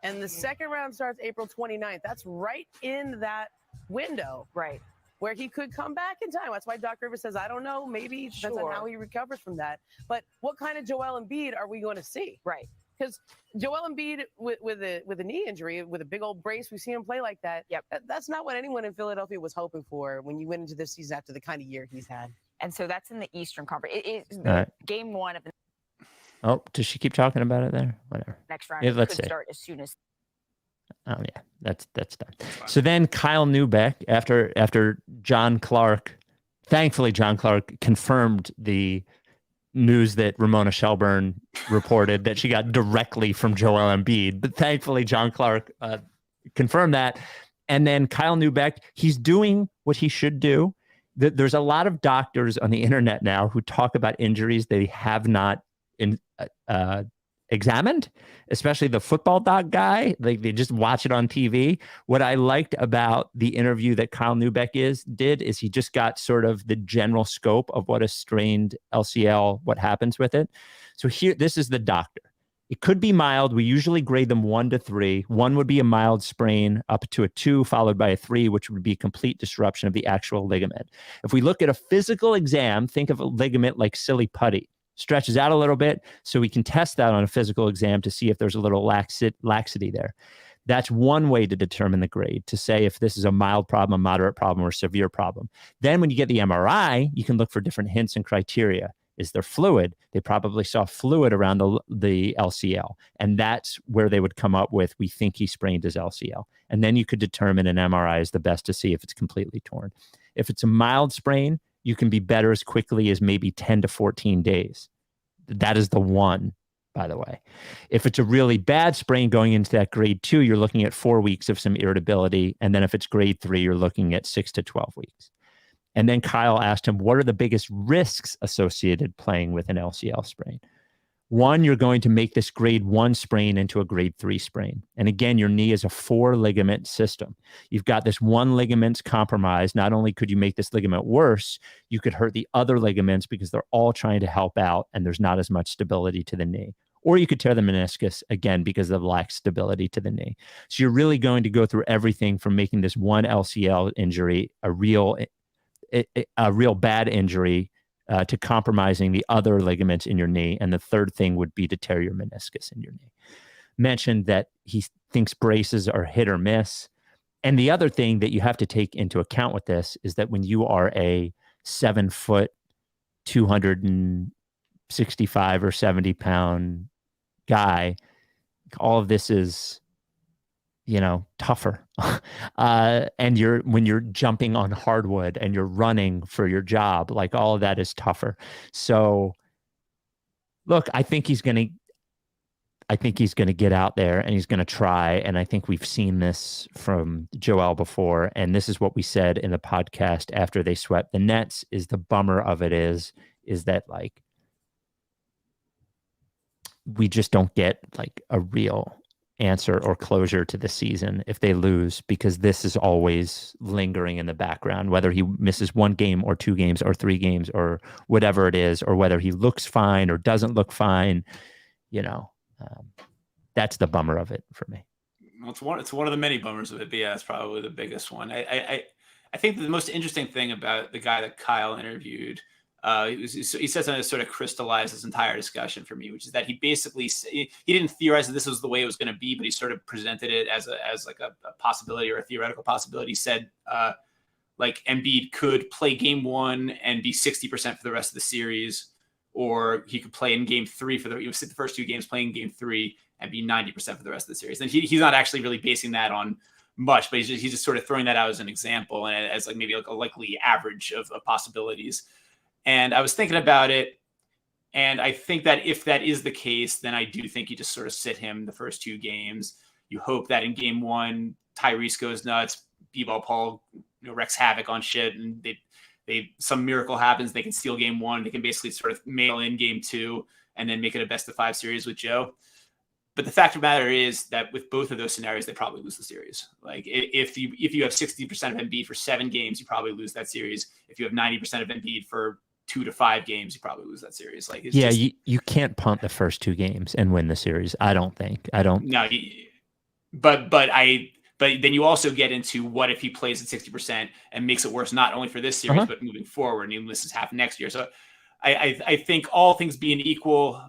And the second round starts April 29th. That's right in that window. Right. Where he could come back in time. That's why Doc Rivers says, I don't know, maybe it depends on how he recovers from that. But what kind of Joel Embiid are we going to see? Right. Because Joel Embiid with a knee injury, with a big old brace, we see him play like that. Yep. That's not what anyone in Philadelphia was hoping for when you went into this season after the kind of year he's had. And so that's in the Eastern Conference. It is game 1 of the Oh, does she keep talking about it there? Whatever. Next round. Yeah, let's could see. Start as soon as. Oh yeah, that's done. So then Kyle Neubeck, after John Clark, thankfully John Clark confirmed the news that Ramona Shelburne reported that she got directly from Joel Embiid, but thankfully John Clark confirmed that. And then Kyle Neubeck, he's doing what he should do. There's a lot of doctors on the internet now who talk about injuries they have not examined, especially the football doc guy. Like they just watch it on TV. What I liked about the interview that Kyle Neubeck did is he just got sort of the general scope of what a strained LCL, what happens with it. So here, this is the doctor. It could be mild. We usually grade them 1 to 3. 1 would be a mild sprain, up to a 2, followed by a 3, which would be complete disruption of the actual ligament. If we look at a physical exam, think of a ligament like silly putty. Stretches out a little bit, so we can test that on a physical exam to see if there's a little laxity there. That's one way to determine the grade, to say if this is a mild problem, a moderate problem, or a severe problem. Then when you get the MRI, you can look for different hints and criteria. is their fluid. They probably saw fluid around the LCL, and that's where they would come up with, we think he sprained his LCL. And then you could determine an MRI is the best to see if it's completely torn. If it's a mild sprain, you can be better as quickly as maybe 10 to 14 days. That is the one, by the way. If it's a really bad sprain going into that grade 2, you're looking at 4 weeks of some irritability. And then if it's grade 3, you're looking at 6 to 12 weeks. And then Kyle asked him, what are the biggest risks associated playing with an LCL sprain? One, you're going to make this grade 1 sprain into a grade 3 sprain. And again, your knee is a 4-ligament system. You've got this one ligament's compromised. Not only could you make this ligament worse, you could hurt the other ligaments because they're all trying to help out and there's not as much stability to the knee. Or you could tear the meniscus, again, because of lack of stability to the knee. So you're really going to go through everything from making this one LCL injury a real bad injury to compromising the other ligaments in your knee. And the third thing would be to tear your meniscus in your knee. Mentioned that he thinks braces are hit or miss. And the other thing that you have to take into account with this is that when you are a 7 foot, 265 or 70 pound guy, all of this is, tougher. And when you're jumping on hardwood and you're running for your job, like all of that is tougher. So look, I think he's going to get out there and he's going to try. And I think we've seen this from Joel before. And this is what we said in the podcast after they swept the Nets. Is the bummer of it is that like, we just don't get like a real answer or closure to the season if they lose, because this is always lingering in the background, whether he misses 1 game or 2 games or 3 games or whatever it is, or whether he looks fine or doesn't look fine. That's the bummer of it for me. Well, it's one of the many bummers of it, but yeah, it's probably the biggest one. I think the most interesting thing about the guy that Kyle interviewed, he said something that sort of crystallized this entire discussion for me, which is that he basically, he didn't theorize that this was the way it was going to be, but he sort of presented it as like a possibility or a theoretical possibility. He said, like Embiid could play game 1 and be 60% for the rest of the series, or he could play in game 3 he would sit the first 2 games playing game 3 and be 90% for the rest of the series. And he's not actually really basing that on much, but he's just sort of throwing that out as an example and as like maybe like a likely average of possibilities. And I was thinking about it, and I think that if that is the case, then I do think you just sort of sit him the first 2 games. You hope that in game 1, Tyrese goes nuts, BBall Paul wreaks havoc on shit, and they some miracle happens. They can steal game 1. They can basically sort of mail in game 2 and then make it a best-of-5 series with Joe. But the fact of the matter is that with both of those scenarios, they probably lose the series. Like if you have 60% of Embiid for 7 games, you probably lose that series. If you have 90% of Embiid for 2 to 5 games, you probably lose that series. Like, you can't punt the first 2 games and win the series. I don't. No, but then you also get into what if he plays at 60% and makes it worse, not only for this series, but moving forward, and he misses half next year. So I think all things being equal,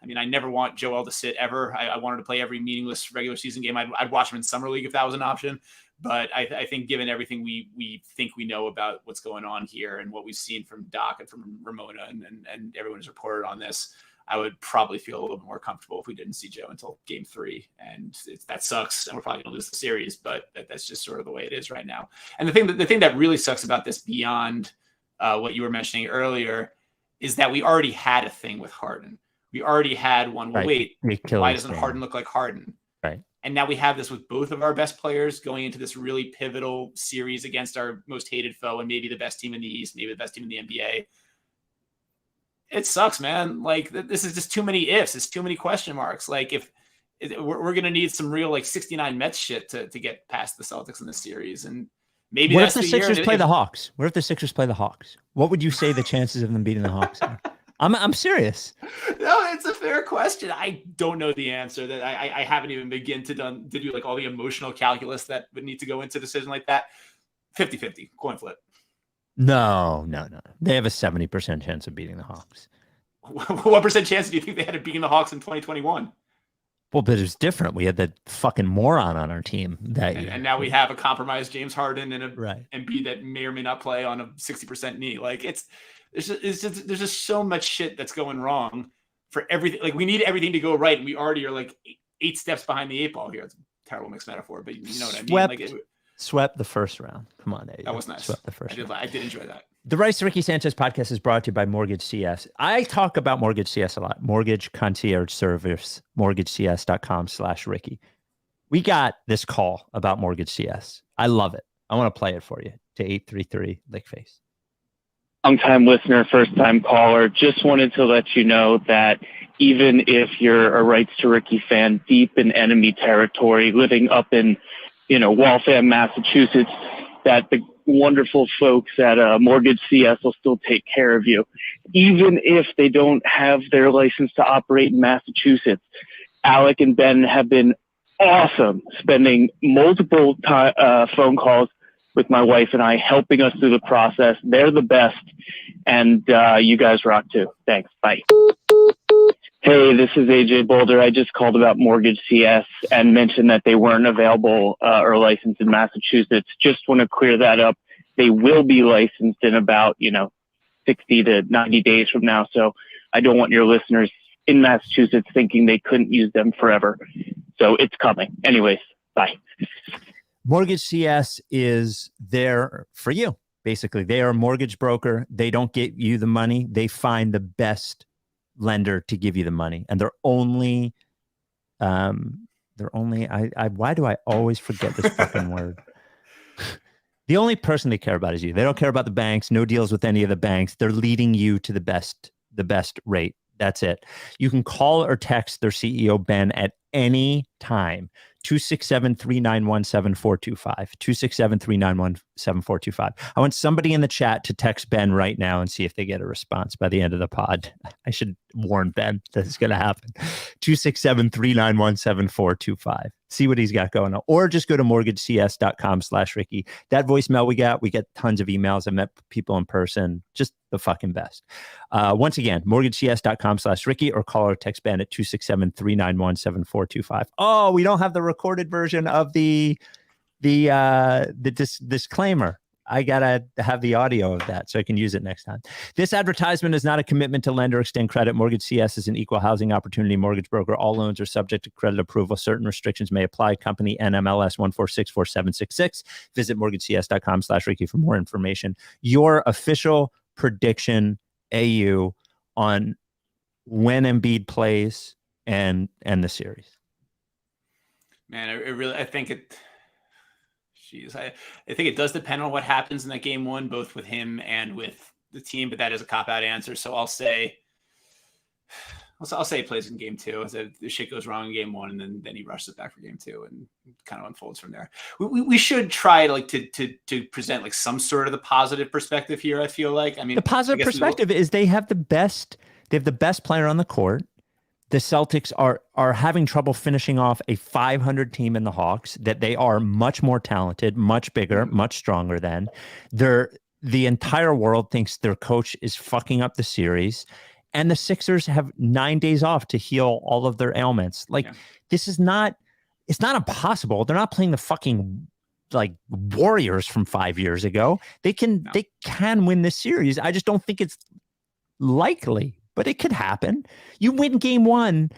I mean, I never want Joel to sit ever. I wanted to play every meaningless regular season game. I'd watch him in summer league if that was an option. But I think given everything we think we know about what's going on here and what we've seen from Doc and from Ramona and everyone who's reported on this, I would probably feel a little bit more comfortable if we didn't see Joe until game 3. And that sucks. And we're probably going to lose the series, but that's just sort of the way it is right now. And the thing that really sucks about this beyond what you were mentioning earlier is that we already had a thing with Harden. We already had one. Well, wait, why doesn't Harden look like Harden? Right. And now we have this with both of our best players going into this really pivotal series against our most hated foe and maybe the best team in the East, maybe the best team in the NBA. It sucks, man. Like, this is just too many ifs. It's too many question marks. Like, if we're going to need some real, like, 69 Mets shit to get past the Celtics in this series. And maybe what that's if the Sixers play the Hawks? What if the Sixers play the Hawks? What would you say the chances of them beating the Hawks are? I'm serious. No, it's a fair question. I don't know the answer. That I haven't even begun to do like all the emotional calculus that would need to go into a decision like that. 50-50 coin flip. No. They have a 70% chance of beating the Hawks. What percent chance do you think they had of beating the Hawks in 2021? Well, but it's different. We had that fucking moron on our team that year. And now we have a compromised James Harden and a Right. Embiid that may or may not play on a 60% knee. Like there's just so much shit that's going wrong for everything. Like we need everything to go right, and we already are like 8 steps behind the 8 ball here. It's a terrible mixed metaphor, but you know what I mean. Swept the first round. Come on, that was nice. Swept the first round. I did enjoy that. The Rice Ricky Sanchez podcast is brought to you by Mortgage CS. I talk about Mortgage CS a lot. Mortgage concierge service, mortgagecs.com/Ricky. We got this call about Mortgage CS. I love it. I want to play it for you to 833 Lickface. Long-time listener, first-time caller. Just wanted to let you know that even if you're a Rights to Ricky fan deep in enemy territory, living up in, Waltham, Massachusetts, that the wonderful folks at Mortgage CS will still take care of you. Even if they don't have their license to operate in Massachusetts, Alec and Ben have been awesome, spending multiple phone calls with my wife and I, helping us through the process. They're the best, and you guys rock too. Thanks. Bye. Hey, this is AJ Boulder. I just called about Mortgage CS and mentioned that they weren't available or licensed in Massachusetts. Just want to clear that up. They will be licensed in about, 60 to 90 days from now. So I don't want your listeners in Massachusetts thinking they couldn't use them forever. So it's coming. Anyways, bye. Mortgage CS is there for you. Basically, they are a mortgage broker. They don't get you the money. They find the best lender to give you the money. And they're only why do I always forget this fucking word? The only person they care about is you. They don't care about the banks, no deals with any of the banks. They're leading you to the best rate. That's it. You can call or text their CEO, Ben, at any time. 267-391-7425. 267-391-7425. I want somebody in the chat to text Ben right now and see if they get a response by the end of the pod. I should warn Ben that it's going to happen. 267-391-7425. See what he's got going on. Or just go to mortgagecs.com/Ricky. That voicemail we get tons of emails. I met people in person. Just the fucking best. Once again, mortgagecs.com/Ricky, or call or text Ben at 267-391-7425. Oh, we don't have the recorded version of the disclaimer. I gotta have the audio of that so I can use it next time. This advertisement is not a commitment to lend or extend credit. Mortgage CS is an equal housing opportunity mortgage broker. All loans are subject to credit approval. Certain restrictions may apply. Company NMLS 1464766. Visit mortgagecs.com/Ricky for more information. Your official prediction, AU, on when Embiid plays and the series. Man, I think it. Jeez, I think it does depend on what happens in that game one, both with him and with the team, but that is a cop-out answer. So I'll say he plays in game two. The shit goes wrong in game one, and then he rushes it back for game two, and kind of unfolds from there. We should try to present like some sort of the positive perspective here. I feel like, the positive perspective is they have the best player on the court. The Celtics are having trouble finishing off a 500 team in the Hawks, that they are much more talented, much bigger, much stronger than. The entire world thinks their coach is fucking up the series, and the Sixers have 9 days off to heal all of their ailments. This is not, it's not impossible. They're not playing the fucking Warriors from 5 years ago. They can win this series. I just don't think it's likely. But it could happen. You win game one,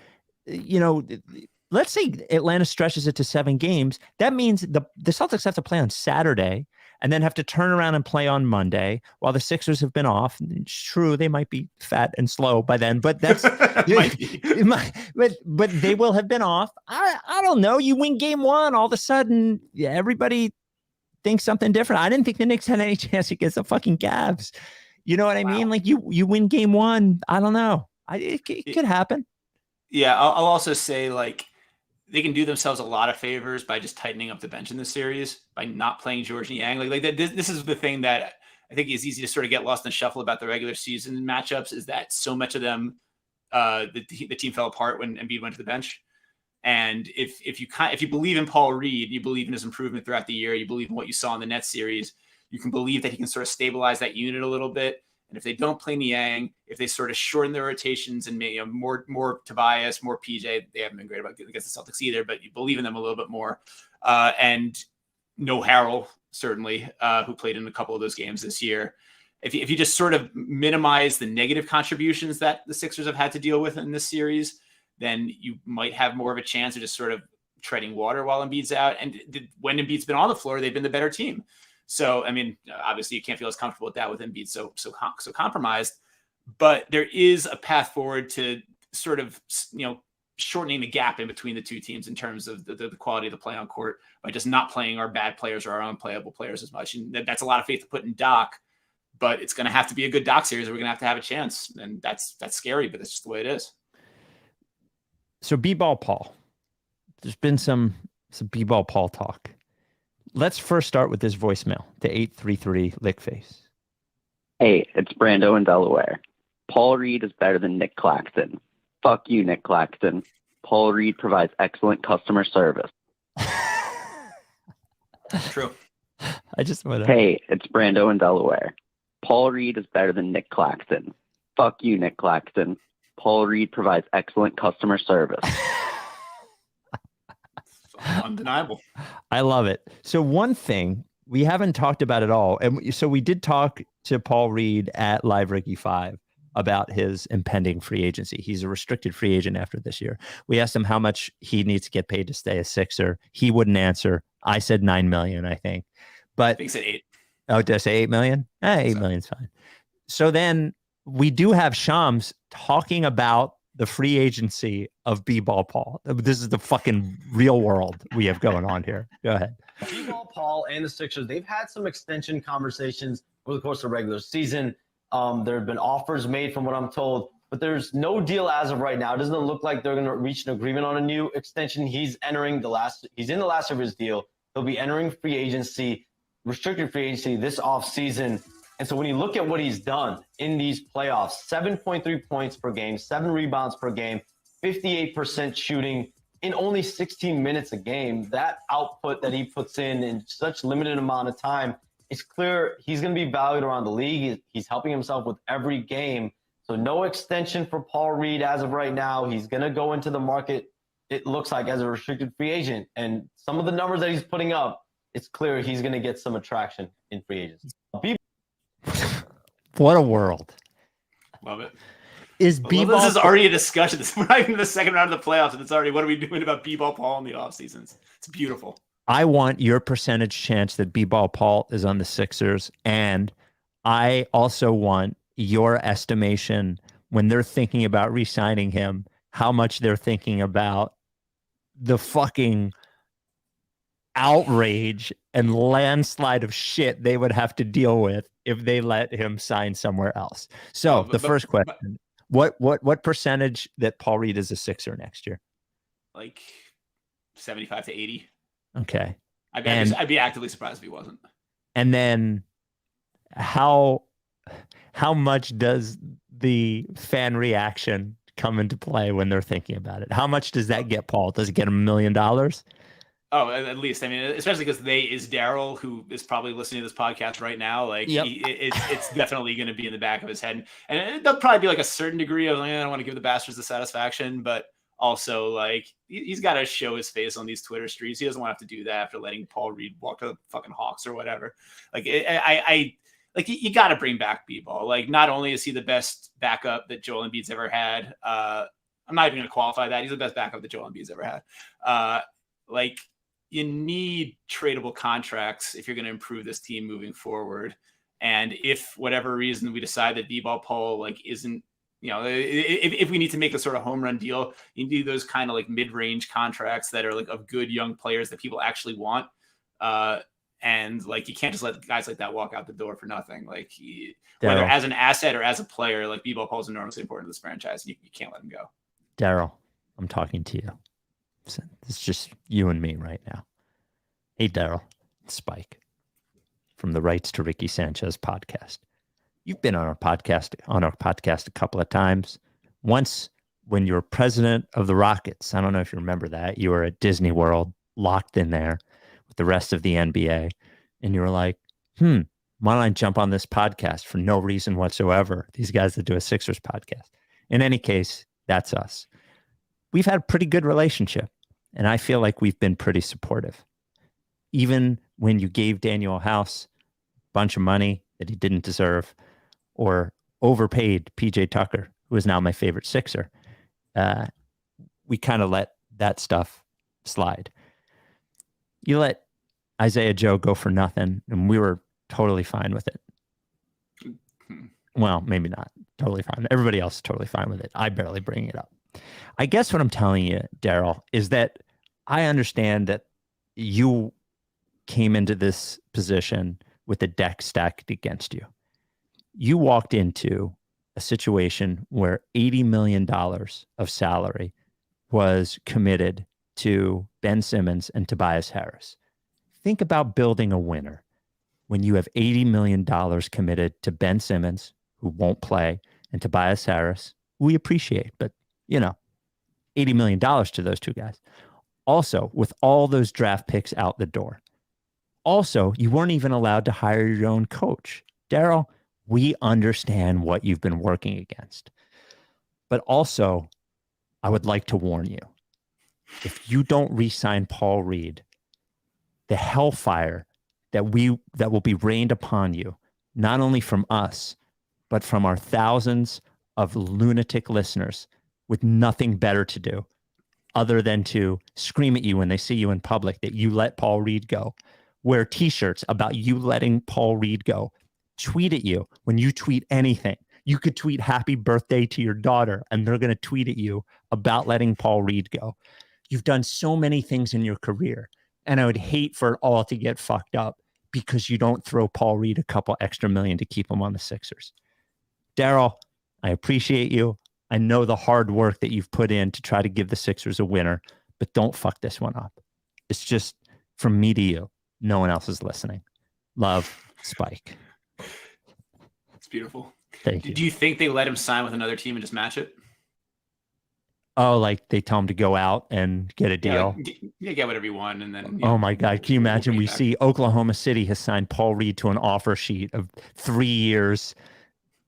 let's say Atlanta stretches it to 7 games. That means the Celtics have to play on Saturday and then have to turn around and play on Monday while the Sixers have been off. It's true, they might be fat and slow by then, but that's but they will have been off. I don't know. You win game one, all of a sudden, everybody thinks something different. I didn't think the Knicks had any chance against the fucking Cavs. You know what I mean? You win game one. I don't know. It could happen. Yeah, I'll also say they can do themselves a lot of favors by just tightening up the bench in the series, by not playing George Niang. This is the thing that I think is easy to sort of get lost in the shuffle about the regular season matchups, is that so much of them, the team fell apart when Embiid went to the bench. And if you believe in Paul Reed, you believe in his improvement throughout the year, you believe in what you saw in the Nets series, you can believe that he can sort of stabilize that unit a little bit And if they don't play Niang, if they sort of shorten their rotations and maybe more Tobias, more PJ, they haven't been great about against the Celtics either, but you believe in them a little bit more. And no Harrell, certainly, who played in a couple of those games this year. If you just sort of minimize the negative contributions that the Sixers have had to deal with in this series, then you might have more of a chance of just sort of treading water while Embiid's out. And when Embiid's been on the floor, they've been the better team. So, I mean, obviously you can't feel as comfortable with that with Embiid so compromised, but there is a path forward to sort of, shortening the gap in between the two teams in terms of the quality of the play on court by just not playing our bad players or our unplayable players as much. And that's a lot of faith to put in Doc, but it's going to have to be a good Doc series. Or we're going to have a chance. And that's scary, but that's just the way it is. So BBall Paul, there's been some BBall Paul talk. Let's first start with this voicemail to 833 Lickface. Hey, it's Brando in Delaware. Paul Reed is better than Nick Claxton. Fuck you, Nick Claxton. Paul Reed provides excellent customer service. True. I just want to... Hey, it's Brando in Delaware. Paul Reed is better than Nick Claxton. Fuck you, Nick Claxton. Paul Reed provides excellent customer service. Undeniable. I love it. So one thing we haven't talked about at all, and so we did talk to Paul Reed at Live Ricky 5 about his impending free agency. He's a restricted free agent after this year. We asked him how much he needs to get paid to stay a Sixer. He wouldn't answer. I said $9 million, I think. But I think he said 8. Oh, did I say 8 million? 8 million's fine. So then we do have Shams talking about the free agency of BBall Paul. This is the fucking real world we have going on here. Go ahead. BBall Paul and the Sixers, they've had some extension conversations over the course of the regular season. There have been offers made from what I'm told, but there's no deal as of right now. It doesn't look like they're going to reach an agreement on a new extension. He's in the last of his deal. He'll be entering free agency, restricted free agency this offseason. And so when you look at what he's done in these playoffs, 7.3 points per game, 7 rebounds per game, 58% shooting in only 16 minutes a game, that output that he puts in such limited amount of time, it's clear he's going to be valued around the league. He's helping himself with every game. So no extension for Paul Reed as of right now. He's going to go into the market, it looks like, as a restricted free agent. And some of the numbers that he's putting up, it's clear he's going to get some attraction in free agency. What a world. Love it. This is already a discussion. We're not even in the second round of the playoffs, and it's already, what are we doing about BBall Paul in the offseason? It's beautiful. I want your percentage chance that BBall Paul is on the Sixers, and I also want your estimation when they're thinking about re-signing him, how much they're thinking about the fucking outrage and landslide of shit they would have to deal with if they let him sign somewhere else. So the first question, what percentage that Paul Reed is a Sixer next year? Like 75 to 80. Okay. I'd be actively surprised if he wasn't. And then how much does the fan reaction come into play when they're thinking about it? How much does that get Paul? Does it get $1 million? Oh, at least. I mean, especially because they is Daryl, who is probably listening to this podcast right now. Like, yep. It's definitely going to be in the back of his head. And there'll probably be like a certain degree of, like, I don't want to give the bastards the satisfaction, but also, like, he's got to show his face on these Twitter streets. He doesn't want to have to do that after letting Paul Reed walk to the fucking Hawks or whatever. Like, you got to bring back B-Ball. Like, not only is he the best backup that Joel Embiid's ever had, I'm not even going to qualify that. He's the best backup that Joel Embiid's ever had. Like, you need tradable contracts if you're going to improve this team moving forward. And if whatever reason we decide that BBall Paul like isn't, if we need to make a sort of home run deal, you need those kind of like mid-range contracts that are like of good young players that people actually want. And like, you can't just let guys like that walk out the door for nothing. Like, whether as an asset or as a player, like BBall Paul is enormously important to this franchise. You can't let him go. Daryl, I'm talking to you. It's just you and me right now. Hey, Daryl, Spike from the Rights to Ricky Sanchez podcast. You've been on our podcast a couple of times. Once when you were president of the Rockets, I don't know if you remember that, you were at Disney World, locked in there with the rest of the NBA, and you were like, Moneyline jump on this podcast for no reason whatsoever. These guys that do a Sixers podcast. In any case, that's us. We've had a pretty good relationship, and I feel like we've been pretty supportive. Even when you gave Daniel House a bunch of money that he didn't deserve, or overpaid PJ Tucker, who is now my favorite Sixer, we kind of let that stuff slide. You let Isaiah Joe go for nothing, and we were totally fine with it. Well, maybe not totally fine. Everybody else is totally fine with it. I barely bring it up. I guess what I'm telling you, Daryl, is that I understand that you came into this position with the deck stacked against you. You walked into a situation where $80 million of salary was committed to Ben Simmons and Tobias Harris. Think about building a winner when you have $80 million committed to Ben Simmons, who won't play, and Tobias Harris, who we appreciate, but, you know, $80 million to those two guys. Also, with all those draft picks out the door. Also, you weren't even allowed to hire your own coach. Daryl, we understand what you've been working against. But also, I would like to warn you, if you don't re-sign Paul Reed, the hellfire that will be rained upon you, not only from us, but from our thousands of lunatic listeners with nothing better to do other than to scream at you when they see you in public that you let Paul Reed go, wear t-shirts about you letting Paul Reed go, tweet at you when you tweet anything. You could tweet happy birthday to your daughter and they're going to tweet at you about letting Paul Reed go. You've done so many things in your career, and I would hate for it all to get fucked up because you don't throw Paul Reed a couple extra million to keep him on the Sixers. Daryl, I appreciate you. I know the hard work that you've put in to try to give the Sixers a winner, but don't fuck this one up. It's just from me to you. No one else is listening. Love, Spike. It's beautiful. Thank you. Do you think they let him sign with another team and just match it? Oh, like they tell him to go out and get a deal? Yeah, get whatever you want. And then, oh my God. Can you imagine? We see Oklahoma City has signed Paul Reed to an offer sheet of 3 years,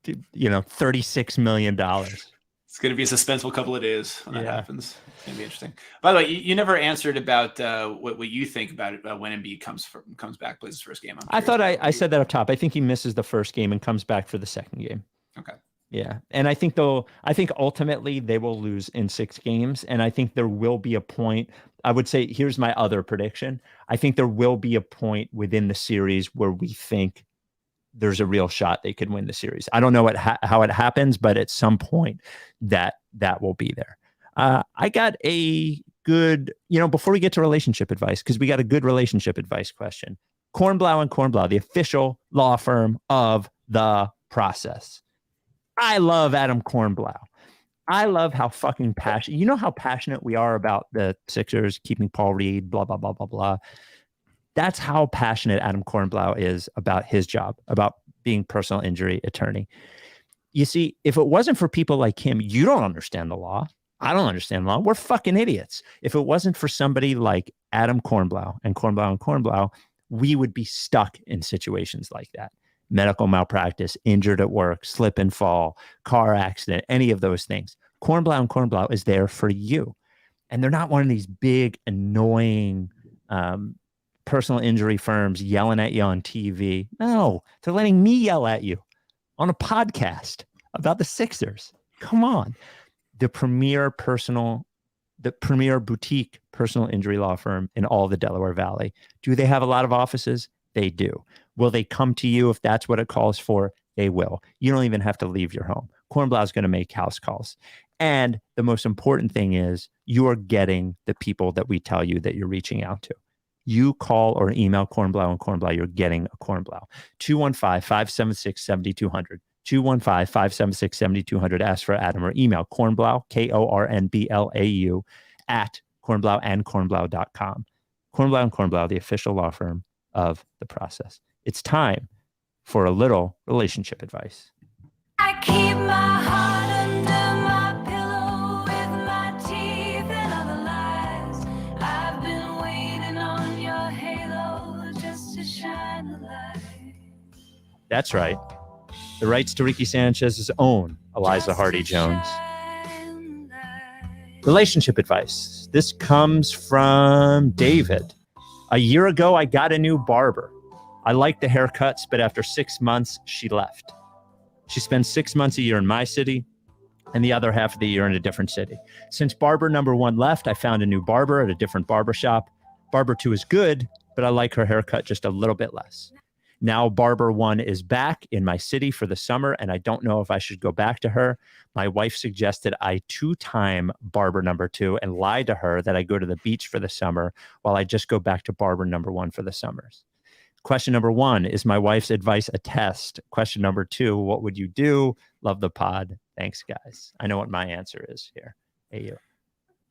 $36 million. It's going to be a suspenseful couple of days when that happens. It's going to be interesting. By the way, you never answered about what you think about it when Embiid comes back, plays his first game. I thought I said that up top. I think he misses the first game and comes back for the second game. Okay. Yeah. And I think ultimately they will lose in 6 games. And I think there will be a point. I would say, here's my other prediction. I think there will be a point within the series where we think there's a real shot they could win the series. I don't know how it happens, but at some point that will be there. I got a good, before we get to relationship advice, because we got a good relationship advice question. Kornblau and Cornblau, the official law firm of the process. I love Adam Kornblau. I love how fucking passionate, how passionate we are about the Sixers keeping Paul Reed, blah, blah, blah, blah, blah. That's how passionate Adam Kornblau is about his job, about being personal injury attorney. You see, if it wasn't for people like him, you don't understand the law. I don't understand the law. We're fucking idiots. If it wasn't for somebody like Adam Kornblau and Cornblau, we would be stuck in situations like that. Medical malpractice, injured at work, slip and fall, car accident, any of those things. Kornblau and Cornblau is there for you. And they're not one of these big, annoying personal injury firms yelling at you on TV. No, they're letting me yell at you on a podcast about the Sixers. Come on. The premier boutique personal injury law firm in all the Delaware Valley. Do they have a lot of offices? They do. Will they come to you if that's what it calls for? They will. You don't even have to leave your home. Kornblau is going to make house calls. And the most important thing is you are getting the people that we tell you that you're reaching out to. You call or email Kornblau and Cornblau, you're getting a Kornblau. 215-576-7200. 215-576-7200. Ask for Adam or email Kornblau, Kornblau, at cornblauandcornblau.com. Kornblau and Cornblau, the official law firm of the process. It's time for a little relationship advice. I keep my heart under my pillow with my teeth and other lies. I've been waiting on your halo just to shine the light. That's right. The rights to Ricky Sanchez's own Eliza Hardy Jones. Relationship advice. This comes from David. A year ago, I got a new barber. I liked the haircuts, but after 6 months, she left. She spends 6 months a year in my city and the other half of the year in a different city. Since barber number 1 left, I found a new barber at a different barber shop. Barber 2 is good, but I like her haircut just a little bit less. Now barber 1 is back in my city for the summer, and I don't know if I should go back to her. My wife suggested I 2-time barber number 2 and lie to her that I go to the beach for the summer while I just go back to barber number 1 for the summers. Question number 1, is my wife's advice a test? Question number 2, what would you do? Love the pod. Thanks, guys. I know what my answer is here. Hey, you.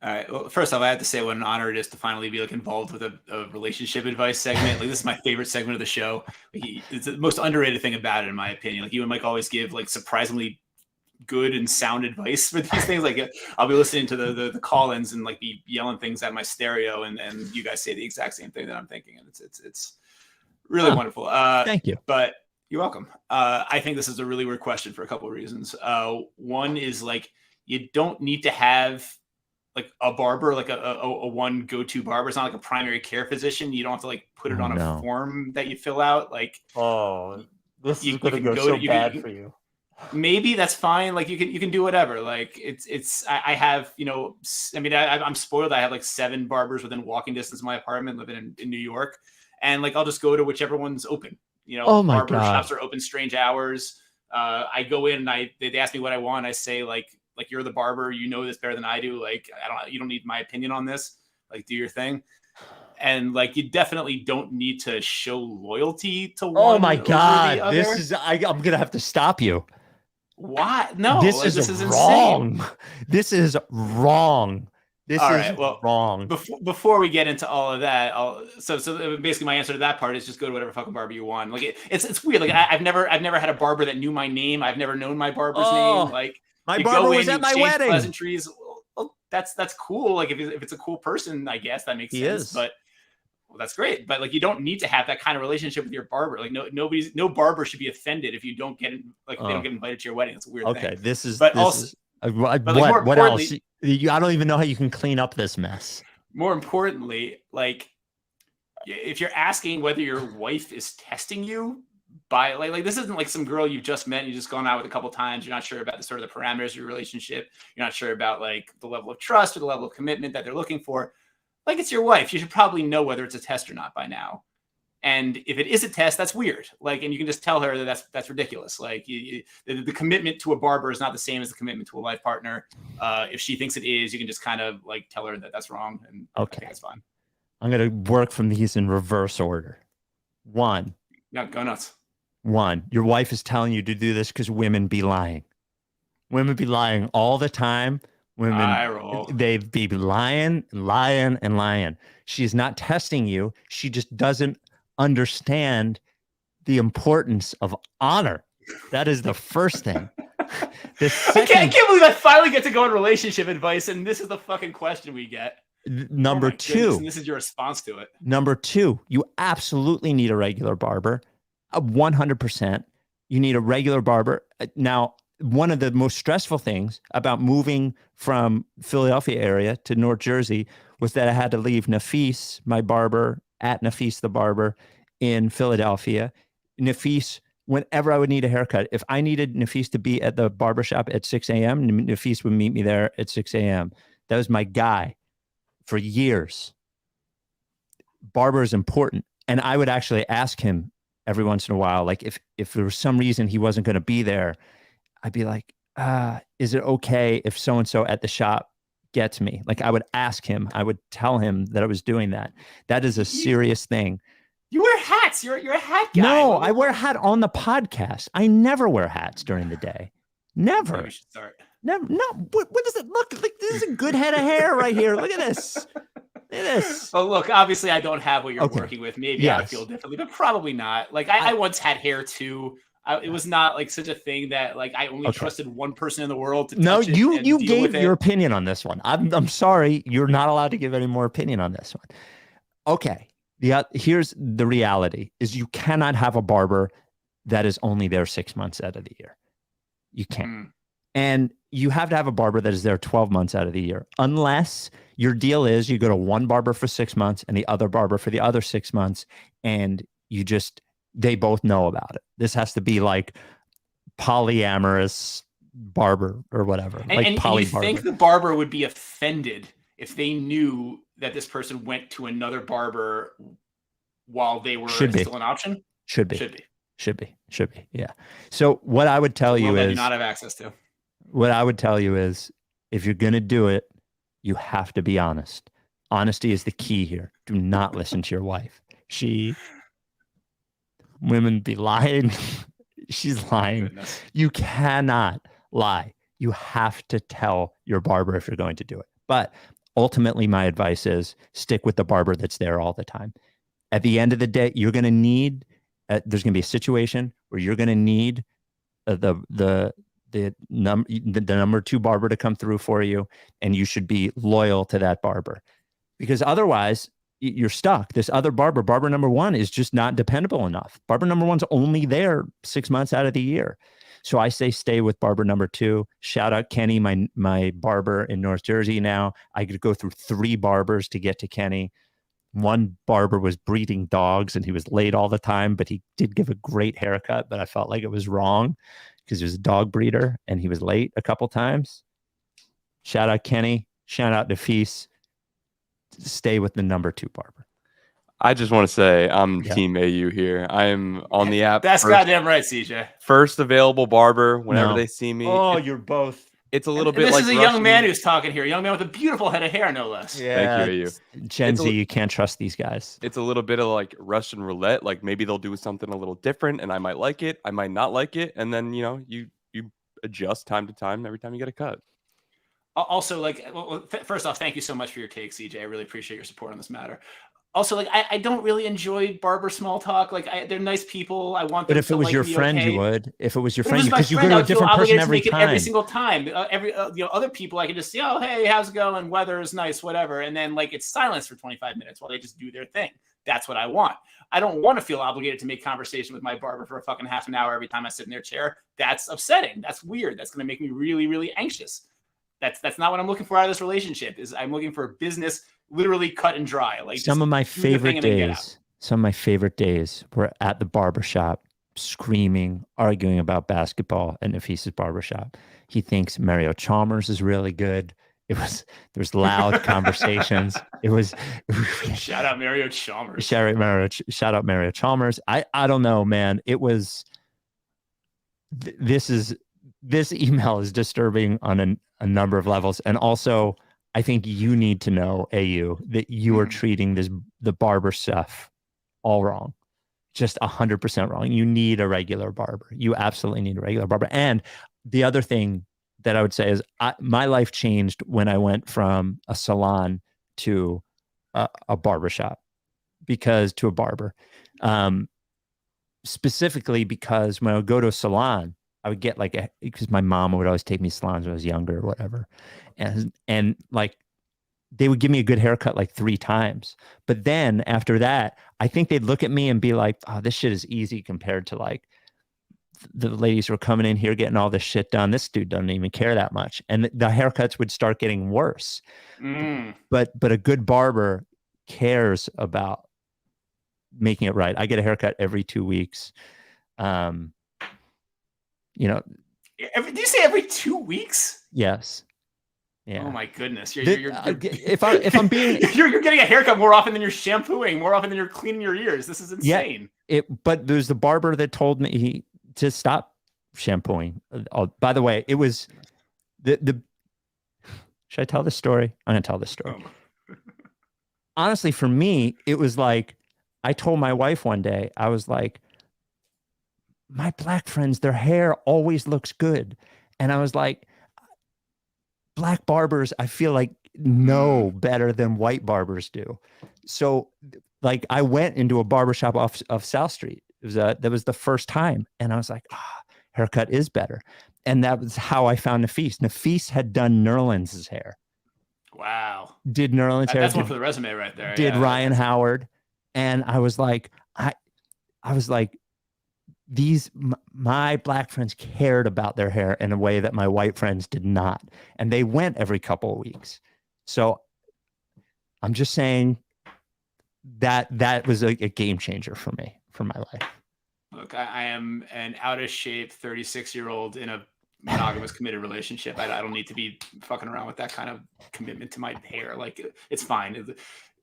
All right. Well, first off, I have to say what an honor it is to finally be like involved with a relationship advice segment. Like, this is my favorite segment of the show. It's the most underrated thing about it, in my opinion. Like, you and Mike always give like surprisingly good and sound advice for these things. Like, I'll be listening to the call-ins and like be yelling things at my stereo, and you guys say the exact same thing that I'm thinking, and it's really wonderful. Thank you. But you're welcome. I think this is a really weird question for a couple of reasons. One is like, you don't need to have like a barber, like a one go-to barber. It's not like a primary care physician. You don't have to like put it on a form that you fill out. Like, this is going to go so bad for you. Maybe that's fine. Like, you can do whatever. Like, I have, I mean, I'm spoiled. I have like 7 barbers within walking distance of my apartment, living in New York. And like, I'll just go to whichever one's open. Barber shops are open strange hours. I go in and they ask me what I want. I say like you're the barber, you know this better than I do. Like, you don't need my opinion on this. Like, do your thing. And like, you definitely don't need to show loyalty to one. Oh my God. I'm going to have to stop you. Why? No, this is wrong. Insane. This is wrong. Wrong. Before we get into all of that, so basically my answer to that part is just go to whatever fucking barber you want. Like, it's weird. Like, I've never had a barber that knew my name. I've never known my barber's name. Like, my barber was at my wedding. Pleasantries. Well, that's cool. Like, if it's a cool person, I guess that makes sense. But that's great. But like, you don't need to have that kind of relationship with your barber. Like, no barber should be offended if you don't get they don't get invited to your wedding. It's a weird thing. Okay, this is. But this also, is, what else? I don't even know how you can clean up this mess. More importantly, like, if you're asking whether your wife is testing you by like this isn't like some girl you've just met and you've just gone out with a couple times. You're not sure about the sort of the parameters of your relationship. You're not sure about like the level of trust or the level of commitment that they're looking for. Like, it's your wife. You should probably know whether it's a test or not by now. And if it is a test, that's weird. Like, and you can just tell her that that's ridiculous. Like, the commitment to a barber is not the same as the commitment to a life partner. If she thinks it is, you can just kind of like tell her that that's wrong. And okay, I think that's fine. I'm going to work from these in reverse order. 1. No, go nuts. 1, your wife is telling you to do this because women be lying. Women be lying all the time. Women, they be lying. She is not testing you. She just doesn't understand the importance of honor. That is the first thing. I can't believe I finally get to go on relationship advice, and this is the fucking question we get. Number 2. And this is your response to it. Number 2, you absolutely need a regular barber. 100%. You need a regular barber. Now, one of the most stressful things about moving from Philadelphia area to North Jersey was that I had to leave Nafis, my barber, at Nafis the barber in Philadelphia. Nafis, whenever I would need a haircut, if I needed Nafis to be at the barbershop at 6 a.m., Nafis would meet me there at 6 a.m. That was my guy for years. Barber is important. And I would actually ask him every once in a while, like if there was some reason he wasn't going to be there, I'd be like, is it okay if so-and-so at the shop gets me? Like, I would ask him, I would tell him that I was doing that. That is a serious thing. You wear hats. You're a hat guy. No, I wear a hat on the podcast. I never wear hats during the day. Never. Maybe we should start. Never. No. What does it look like? This is a good head of hair right here. Look at this. Look at this. Oh, look, obviously I don't have what you're working with. Maybe I feel differently, but probably not. Like, I once had hair too. It was not like such a thing that like I only trusted one person in the world to touch it. No, you gave your opinion on this one. I'm sorry, you're not allowed to give any more opinion on this one. Okay, here's the reality: is you cannot have a barber that is only there 6 months out of the year. You can't. And you have to have a barber that is there 12 months out of the year, unless your deal is you go to one barber for 6 months and the other barber for the other 6 months, and they both know about it. This has to be like polyamorous barber or whatever. And you think the barber would be offended if they knew that this person went to another barber while they were still an option? Should be. Yeah. So what I would tell you that is do not have access to. What I would tell you is, if you're going to do it, you have to be honest. Honesty is the key here. Do not listen to your wife. Women be lying. She's lying. Goodness. You cannot lie. You have to tell your barber if you're going to do it. But ultimately, my advice is stick with the barber that's there all the time. At the end of the day, you're going to need, there's going to be a situation where you're going to need the number 2 barber to come through for you, and you should be loyal to that barber, because otherwise you're stuck. This other barber number 1 is just not dependable enough. Barber number 1's only there 6 months out of the year. So I say stay with barber number 2. Shout out Kenny, my barber in North Jersey now. I could go through 3 barbers to get to Kenny. One barber was breeding dogs and he was late all the time, but he did give a great haircut, but I felt like it was wrong because he was a dog breeder and he was late a couple times. Shout out Kenny. Shout out Nafis. Stay with the number 2 barber. I just want to say I'm Team AU here. I'm on the app. That's goddamn right, CJ. First available barber whenever they see me. Oh, you're both. It's a little bit this like is a young man who's talking here. A young man with a beautiful head of hair, no less. Yeah. Thank you, AU. Gen Z, you can't trust these guys. It's a little bit of like Russian roulette. Like maybe they'll do something a little different and I might like it. I might not like it. And then, you adjust time to time every time you get a cut. Also, first off, thank you so much for your take, CJ. I really appreciate your support on this matter. Also, I don't really enjoy barber small talk. They're nice people. I want them. But if it was your friend, okay. you would. If it was your If it friend, was my because you go friend, to I a would feel different person obligated to every make it time. every single time. Other people, I can just say, oh, hey, how's it going? Weather is nice, whatever. And then it's silence for 25 minutes while they just do their thing. That's what I want. I don't want to feel obligated to make conversation with my barber for a fucking half an hour every time I sit in their chair. That's upsetting. That's weird. That's going to make me really, really anxious. That's not what I'm looking for out of this relationship. I'm looking for a business literally cut and dry. Some of my favorite days were at the barbershop, screaming, arguing about basketball at Nafis's barbershop. He thinks Mario Chalmers is really good. There was loud conversations. Shout out Mario Chalmers. Shout out Mario Chalmers. I don't know, man. It was this email is disturbing on a number of levels. And also, I think you need to know, AU, that you are treating the barber stuff all wrong. Just 100% wrong. You need a regular barber. You absolutely need a regular barber. And the other thing that I would say is my life changed when I went from a salon to a barbershop, to a barber. Specifically because when I would go to a salon, I would get because my mom would always take me to salons when I was younger or whatever. And they would give me a good haircut 3 times. But then after that, I think they'd look at me and be like, oh, this shit is easy compared to the ladies who are coming in here getting all this shit done. This dude doesn't even care that much. And the haircuts would start getting worse. But a good barber cares about making it right. I get a haircut every 2 weeks. Do you say every 2 weeks? Yes. Yeah. Oh my goodness! If I'm being, you're getting a haircut more often than you're shampooing, more often than you're cleaning your ears. This is insane. Yeah. But there's the barber that told me to stop shampooing. By the way, it was the. Should I tell this story? I'm gonna tell this story. Honestly, for me, it was I told my wife one day, I was like, my black friends, their hair always looks good. And I was like, black barbers, I feel know better than white barbers do. So I went into a barbershop off South Street. That was the first time. And I was like, haircut is better. And that was how I found Nafis. Nafis had done Nerlens' hair. Wow. Did Nerlens' hair. That's one for the resume right there. Did Ryan Howard. And I was like, my black friends cared about their hair in a way that my white friends did not, and they went every couple of weeks. So I'm just saying that was a game changer for me, for my life. Look, I am an out of shape 36-year-old in a monogamous committed relationship. I don't need to be fucking around with that kind of commitment to my hair. Like, it's fine.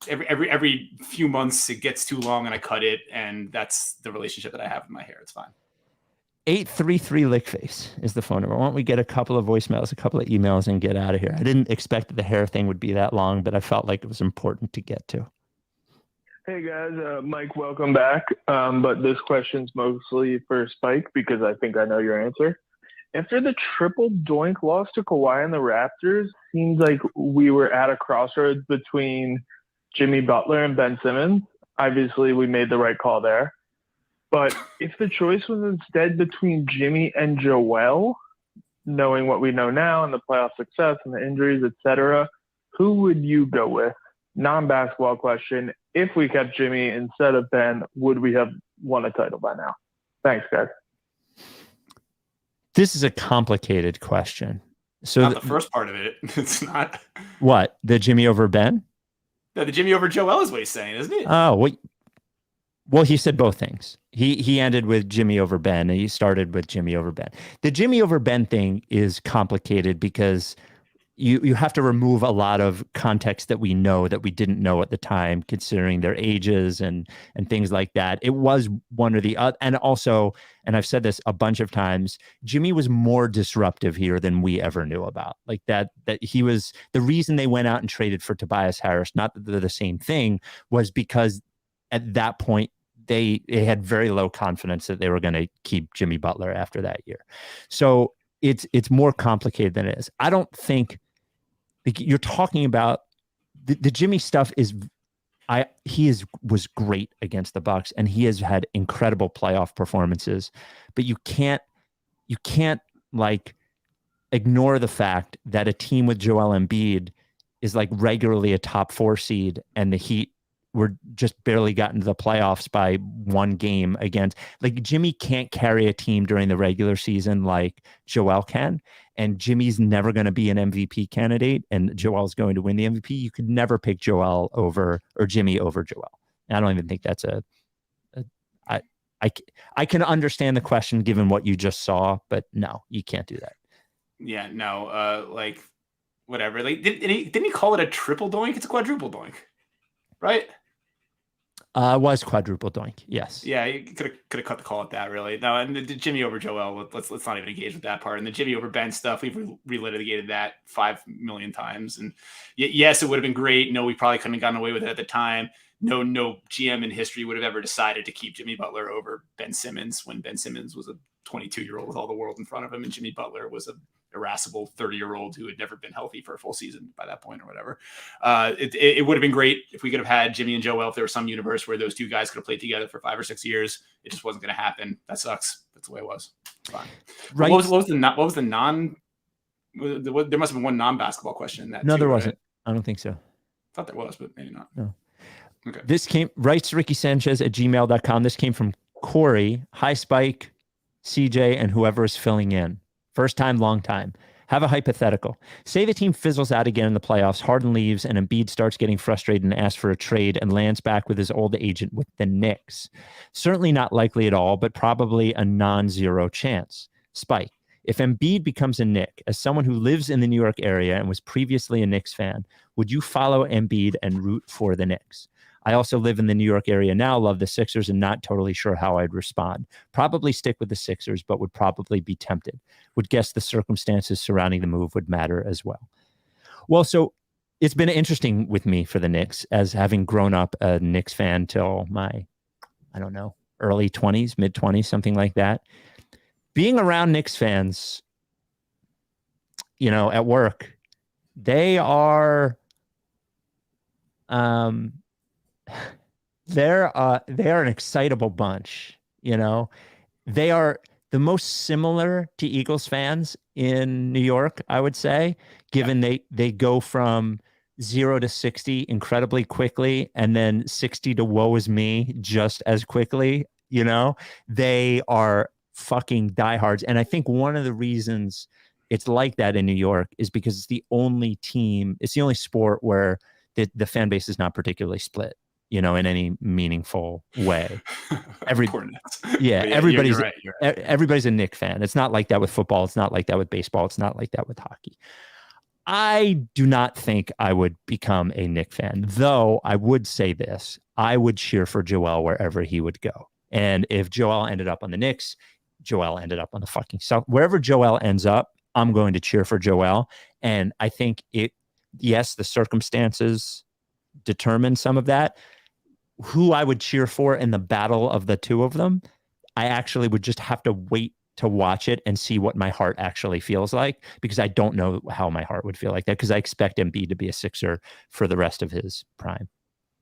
Every few months it gets too long and I cut it, and that's the relationship that I have with my hair. It's fine. 833 Lickface is the phone number. Why don't we get a couple of voicemails, a couple of emails, and get out of here? I didn't expect that the hair thing would be that long, but I felt like it was important to get to. Hey guys, Mike, welcome back. But this question's mostly for Spike because I think I know your answer. After the triple doink loss to Kawhi and the Raptors, seems like we were at a crossroads between Jimmy Butler and Ben Simmons. Obviously, we made the right call there. But if the choice was instead between Jimmy and Joel, knowing what we know now and the playoff success and the injuries, etc., who would you go with? Non-basketball question. If we kept Jimmy instead of Ben, would we have won a title by now? Thanks, guys. This is a complicated question. So not the first part of it. It's not. What? The Jimmy over Ben? No, the Jimmy over Joel is what he's saying, isn't it? Oh, well, he said both things. He ended with Jimmy over Ben, and he started with Jimmy over Ben. The Jimmy over Ben thing is complicated because you have to remove a lot of context that we know that we didn't know at the time, considering their ages and things like that. It was one or the other. And also, and I've said this a bunch of times, Jimmy was more disruptive here than we ever knew about. Like that he was the reason they went out and traded for Tobias Harris, not that they're the same thing, was because at that point, they had very low confidence that they were going to keep Jimmy Butler after that year. So it's more complicated than it is. I don't think you're talking about the Jimmy stuff was great against the Bucks, and he has had incredible playoff performances, but you can't like ignore the fact that a team with Joel Embiid is like regularly a top 4 seed, and the Heat were just barely got into the playoffs by one game against. Like, Jimmy can't carry a team during the regular season like Joel can, and Jimmy's never going to be an MVP candidate, and Joel's going to win the MVP. You could never pick Joel over or Jimmy over Joel. I don't even think that's I can understand the question given what you just saw, but no, you can't do that. Yeah, no, like whatever. Like, didn't he call it a triple doink? It's a quadruple doink, right? Was quadruple doink, yes. Yeah, you could have cut the call at that, really. No, and the Jimmy over Joel, let's not even engage with that part. And the Jimmy over Ben stuff, we've relitigated that 5 million times. And yes, it would have been great. No, we probably couldn't have gotten away with it at the time. No GM in history would have ever decided to keep Jimmy Butler over Ben Simmons when Ben Simmons was a 22-year-old with all the world in front of him, and Jimmy Butler was a irascible 30-year-old who had never been healthy for a full season by that point or whatever. It would have been great if we could have had Jimmy and Joel, if there was some universe where those two guys could have played together for 5 or 6 years. It just wasn't going to happen. That sucks. That's the way it was. It's fine. Right. What was the non? There must have been one non-basketball question in that. No, too, there right? wasn't. I don't think so. I thought there was, but maybe not. No. Okay. This writes Ricky Sanchez at gmail.com. This came from Corey. Hi, Spike, CJ, and whoever is filling in. First time, long time. Have a hypothetical. Say the team fizzles out again in the playoffs, Harden leaves, and Embiid starts getting frustrated and asks for a trade and lands back with his old agent with the Knicks. Certainly not likely at all, but probably a non-zero chance. Spike, if Embiid becomes a Knick, as someone who lives in the New York area and was previously a Knicks fan, would you follow Embiid and root for the Knicks? I also live in the New York area now, love the Sixers, and not totally sure how I'd respond. Probably stick with the Sixers, but would probably be tempted. Would guess the circumstances surrounding the move would matter as well. Well, so it's been interesting with me for the Knicks, as having grown up a Knicks fan till my, I don't know, early 20s, mid 20s, something like that. Being around Knicks fans, you know, at work, they are, they are an excitable bunch. You know, they are the most similar to Eagles fans in New York, I would say, given they go from 0 to 60 incredibly quickly, and then 60 to woe is me just as quickly. You know, they are fucking diehards. And I think one of the reasons it's like that in New York is because it's the only sport where the fan base is not particularly split, you know, in any meaningful way. Everybody's right. Everybody's a Knicks fan. It's not like that with football. It's not like that with baseball. It's not like that with hockey. I do not think I would become a Knicks fan, though I would say this. I would cheer for Joel wherever he would go. And if Joel ended up on the Knicks, Joel ended up on the fucking South. Wherever Joel ends up, I'm going to cheer for Joel. And I think yes, the circumstances determine some of that. Who I would cheer for in the battle of the two of them, I actually would just have to wait to watch it and see what my heart actually feels like, because I don't know how my heart would feel like that, because I expect Embiid to be a Sixer for the rest of his prime.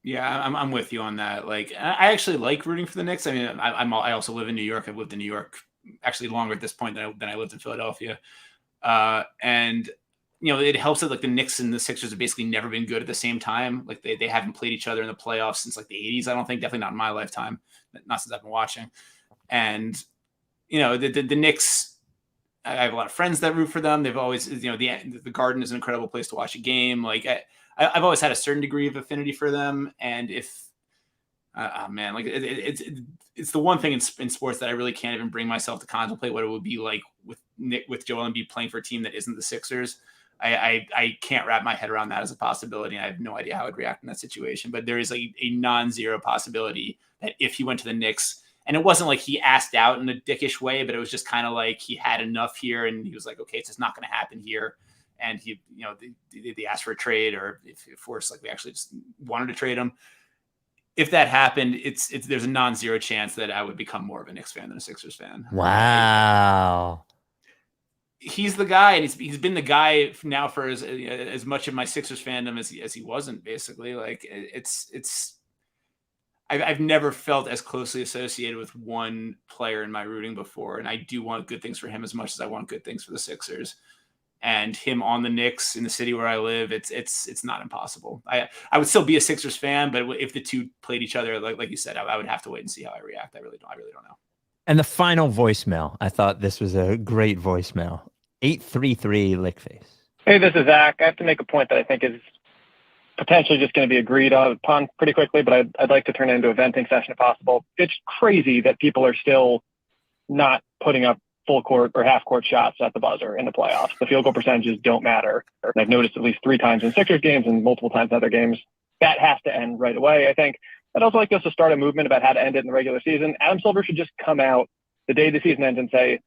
Yeah, I'm with you on that. Like, I actually like rooting for the Knicks. I mean, I also live in New York. I've lived in New York actually longer at this point than I lived in Philadelphia. And you know, it helps that like the Knicks and the Sixers have basically never been good at the same time. Like they haven't played each other in the playoffs since like the 80s. I don't think, definitely not in my lifetime, not since I've been watching. And you know, the Knicks, I have a lot of friends that root for them. They've always, you know, the Garden is an incredible place to watch a game. Like I've always had a certain degree of affinity for them. And if, man, like it's the one thing in sports that I really can't even bring myself to contemplate what it would be like with Joel Embiid playing for a team that isn't the Sixers. I can't wrap my head around that as a possibility. I have no idea how I'd react in that situation, but there is a non-zero possibility that if he went to the Knicks, and it wasn't like he asked out in a dickish way, but it was just kind of like he had enough here and he was like, okay, it's just not going to happen here. And he, you know, they asked for a trade, or if forced, like we actually just wanted to trade him. If that happened, there's a non-zero chance that I would become more of a Knicks fan than a Sixers fan. Wow. He's the guy, and he's been the guy now for as much of my Sixers fandom as he wasn't, basically. Like I've never felt as closely associated with one player in my rooting before, and I do want good things for him as much as I want good things for the Sixers. And him on the Knicks in the city where I live, it's not impossible. I would still be a Sixers fan, but if the two played each other, like you said, I would have to wait and see how I react. I really don't know. And the final voicemail, I thought this was a great voicemail. 833 Lickface. Hey, this is Zach. I have to make a point that I think is potentially just going to be agreed upon pretty quickly, but I'd like to turn it into a venting session if possible. It's crazy that people are still not putting up full court or half court shots at the buzzer in the playoffs. The field goal percentages don't matter. And I've noticed at least 3 times in Sixers games and multiple times in other games. That has to end right away, I think. I'd also like us to start a movement about how to end it in the regular season. Adam Silver should just come out the day the season ends and say,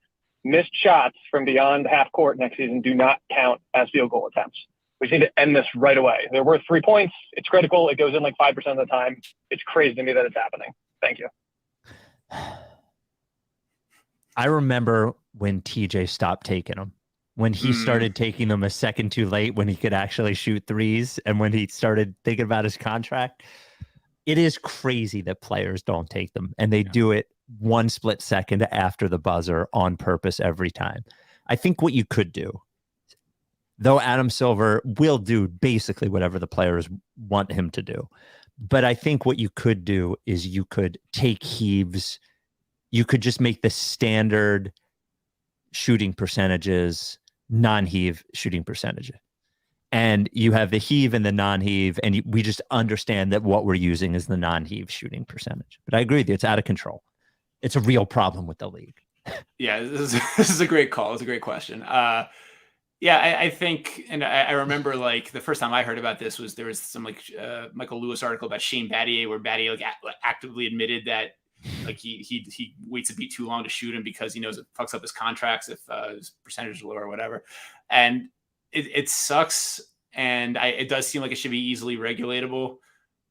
missed shots from beyond half court next season do not count as field goal attempts. We need to end this right away. They're worth 3 points. It's critical. It goes in like 5% of the time. It's crazy to me that it's happening. Thank you. I remember when TJ stopped taking them, when he started taking them a second too late, when he could actually shoot threes, and when he started thinking about his contract. It is crazy that players don't take them, and they do it 1 split second after the buzzer on purpose every time. I think what you could do, though Adam Silver will do basically whatever the players want him to do, but I think what you could do is you could take heaves. You could just make the standard shooting percentages non-heave shooting percentage. And you have the heave and the non-heave, and we just understand that what we're using is the non-heave shooting percentage. But I agree with you. It's out of control. It's a real problem with the league. Yeah, this is a great call. It's a great question. Yeah, I think, and I remember like the first time I heard about this was there was some like Michael Lewis article about Shane Battier, where Battier like actively admitted that like he waits a beat too long to shoot him because he knows it fucks up his contracts if his percentage is low or whatever. And it sucks, and it does seem like it should be easily regulatable.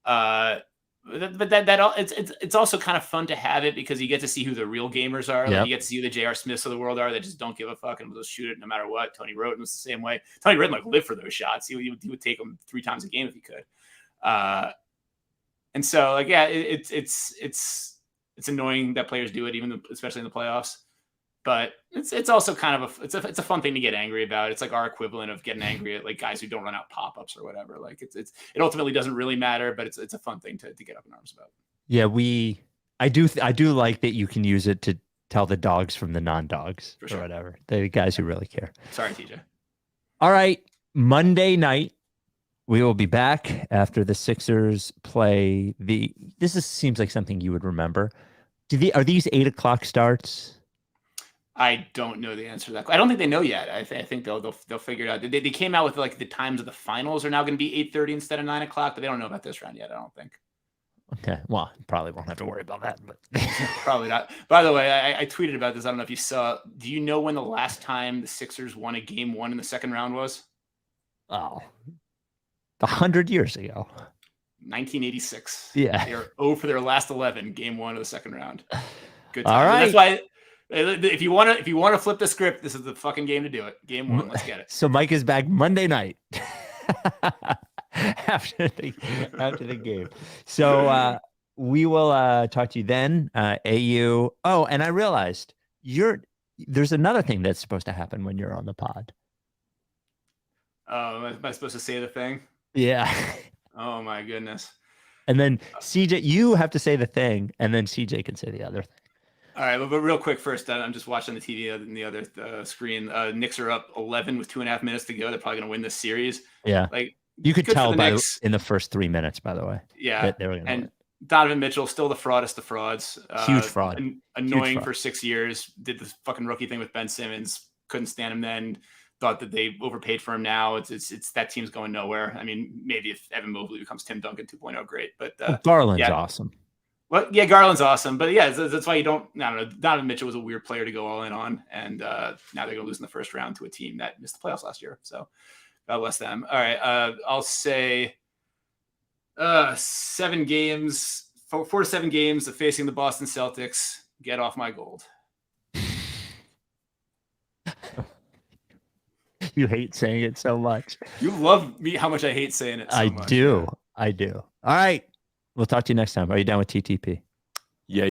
But it's also kind of fun to have it because you get to see who the real gamers are. Like you get to see who the J.R. Smiths of the world are that just don't give a fuck and will shoot it no matter what. Tony Roden was the same way. Tony Roden like lived for those shots. He would take them 3 times a game if he could. And so like yeah, it's annoying that players do it, especially in the playoffs. But it's also kind of it's a fun thing to get angry about. It's like our equivalent of getting angry at like guys who don't run out pop-ups or whatever. Like it ultimately doesn't really matter, but it's a fun thing to get up in arms about. Yeah, we I do like that you can use it to tell the dogs from the non-dogs or whatever. The guys who really care. Sorry, TJ. All right. Monday night, we will be back after the Sixers play seems like something you would remember. Are these 8:00 starts? I don't know the answer to that. I don't think they know yet. I think they'll figure it out. They came out with like the times of the finals are now going to be 8:30 instead of 9:00, but they don't know about this round yet. I don't think. Okay, well, probably won't have to worry about that, but probably not. By the way, I tweeted about this. I don't know if you saw. Do you know when the last time the Sixers won a game 1 in the second round was? Oh, 100 years ago. 1986. Yeah, they are 0 for their last 11, game 1 of the second round. Good time. All right. That's why. If you want to flip the script, this is the fucking game to do it. Game 1, let's get it. So Mike is back Monday night after the game. So we will talk to you then. AU. Oh, and I realized there's another thing that's supposed to happen when you're on the pod. Oh, am I supposed to say the thing? Yeah. Oh my goodness. And then CJ, you have to say the thing, and then CJ can say the other thing. All right, but real quick first, I'm just watching the TV in the other screen. Knicks are up 11 with 2.5 minutes to go. They're probably going to win this series. Yeah, like you could tell in the first 3 minutes. By the way, yeah, they were and Donovan Mitchell still the fraudest of frauds. Huge fraud. Annoying Huge fraud. For 6 years. Did the fucking rookie thing with Ben Simmons. Couldn't stand him then. Thought that they overpaid for him. Now it's that team's going nowhere. I mean, maybe if Evan Mobley becomes Tim Duncan 2.0, great. But Garland's awesome. Well, yeah, Garland's awesome, but yeah, that's why you don't. I don't know. Donovan Mitchell was a weird player to go all in on, and now they're going to lose in the first round to a team that missed the playoffs last year. So, God bless them. All right, I'll say 7 games, 4 to 7 games of facing the Boston Celtics. Get off my gold. You hate saying it so much. You love me how much I hate saying it. So much. I do. All right. We'll talk to you next time. Are you down with TTP?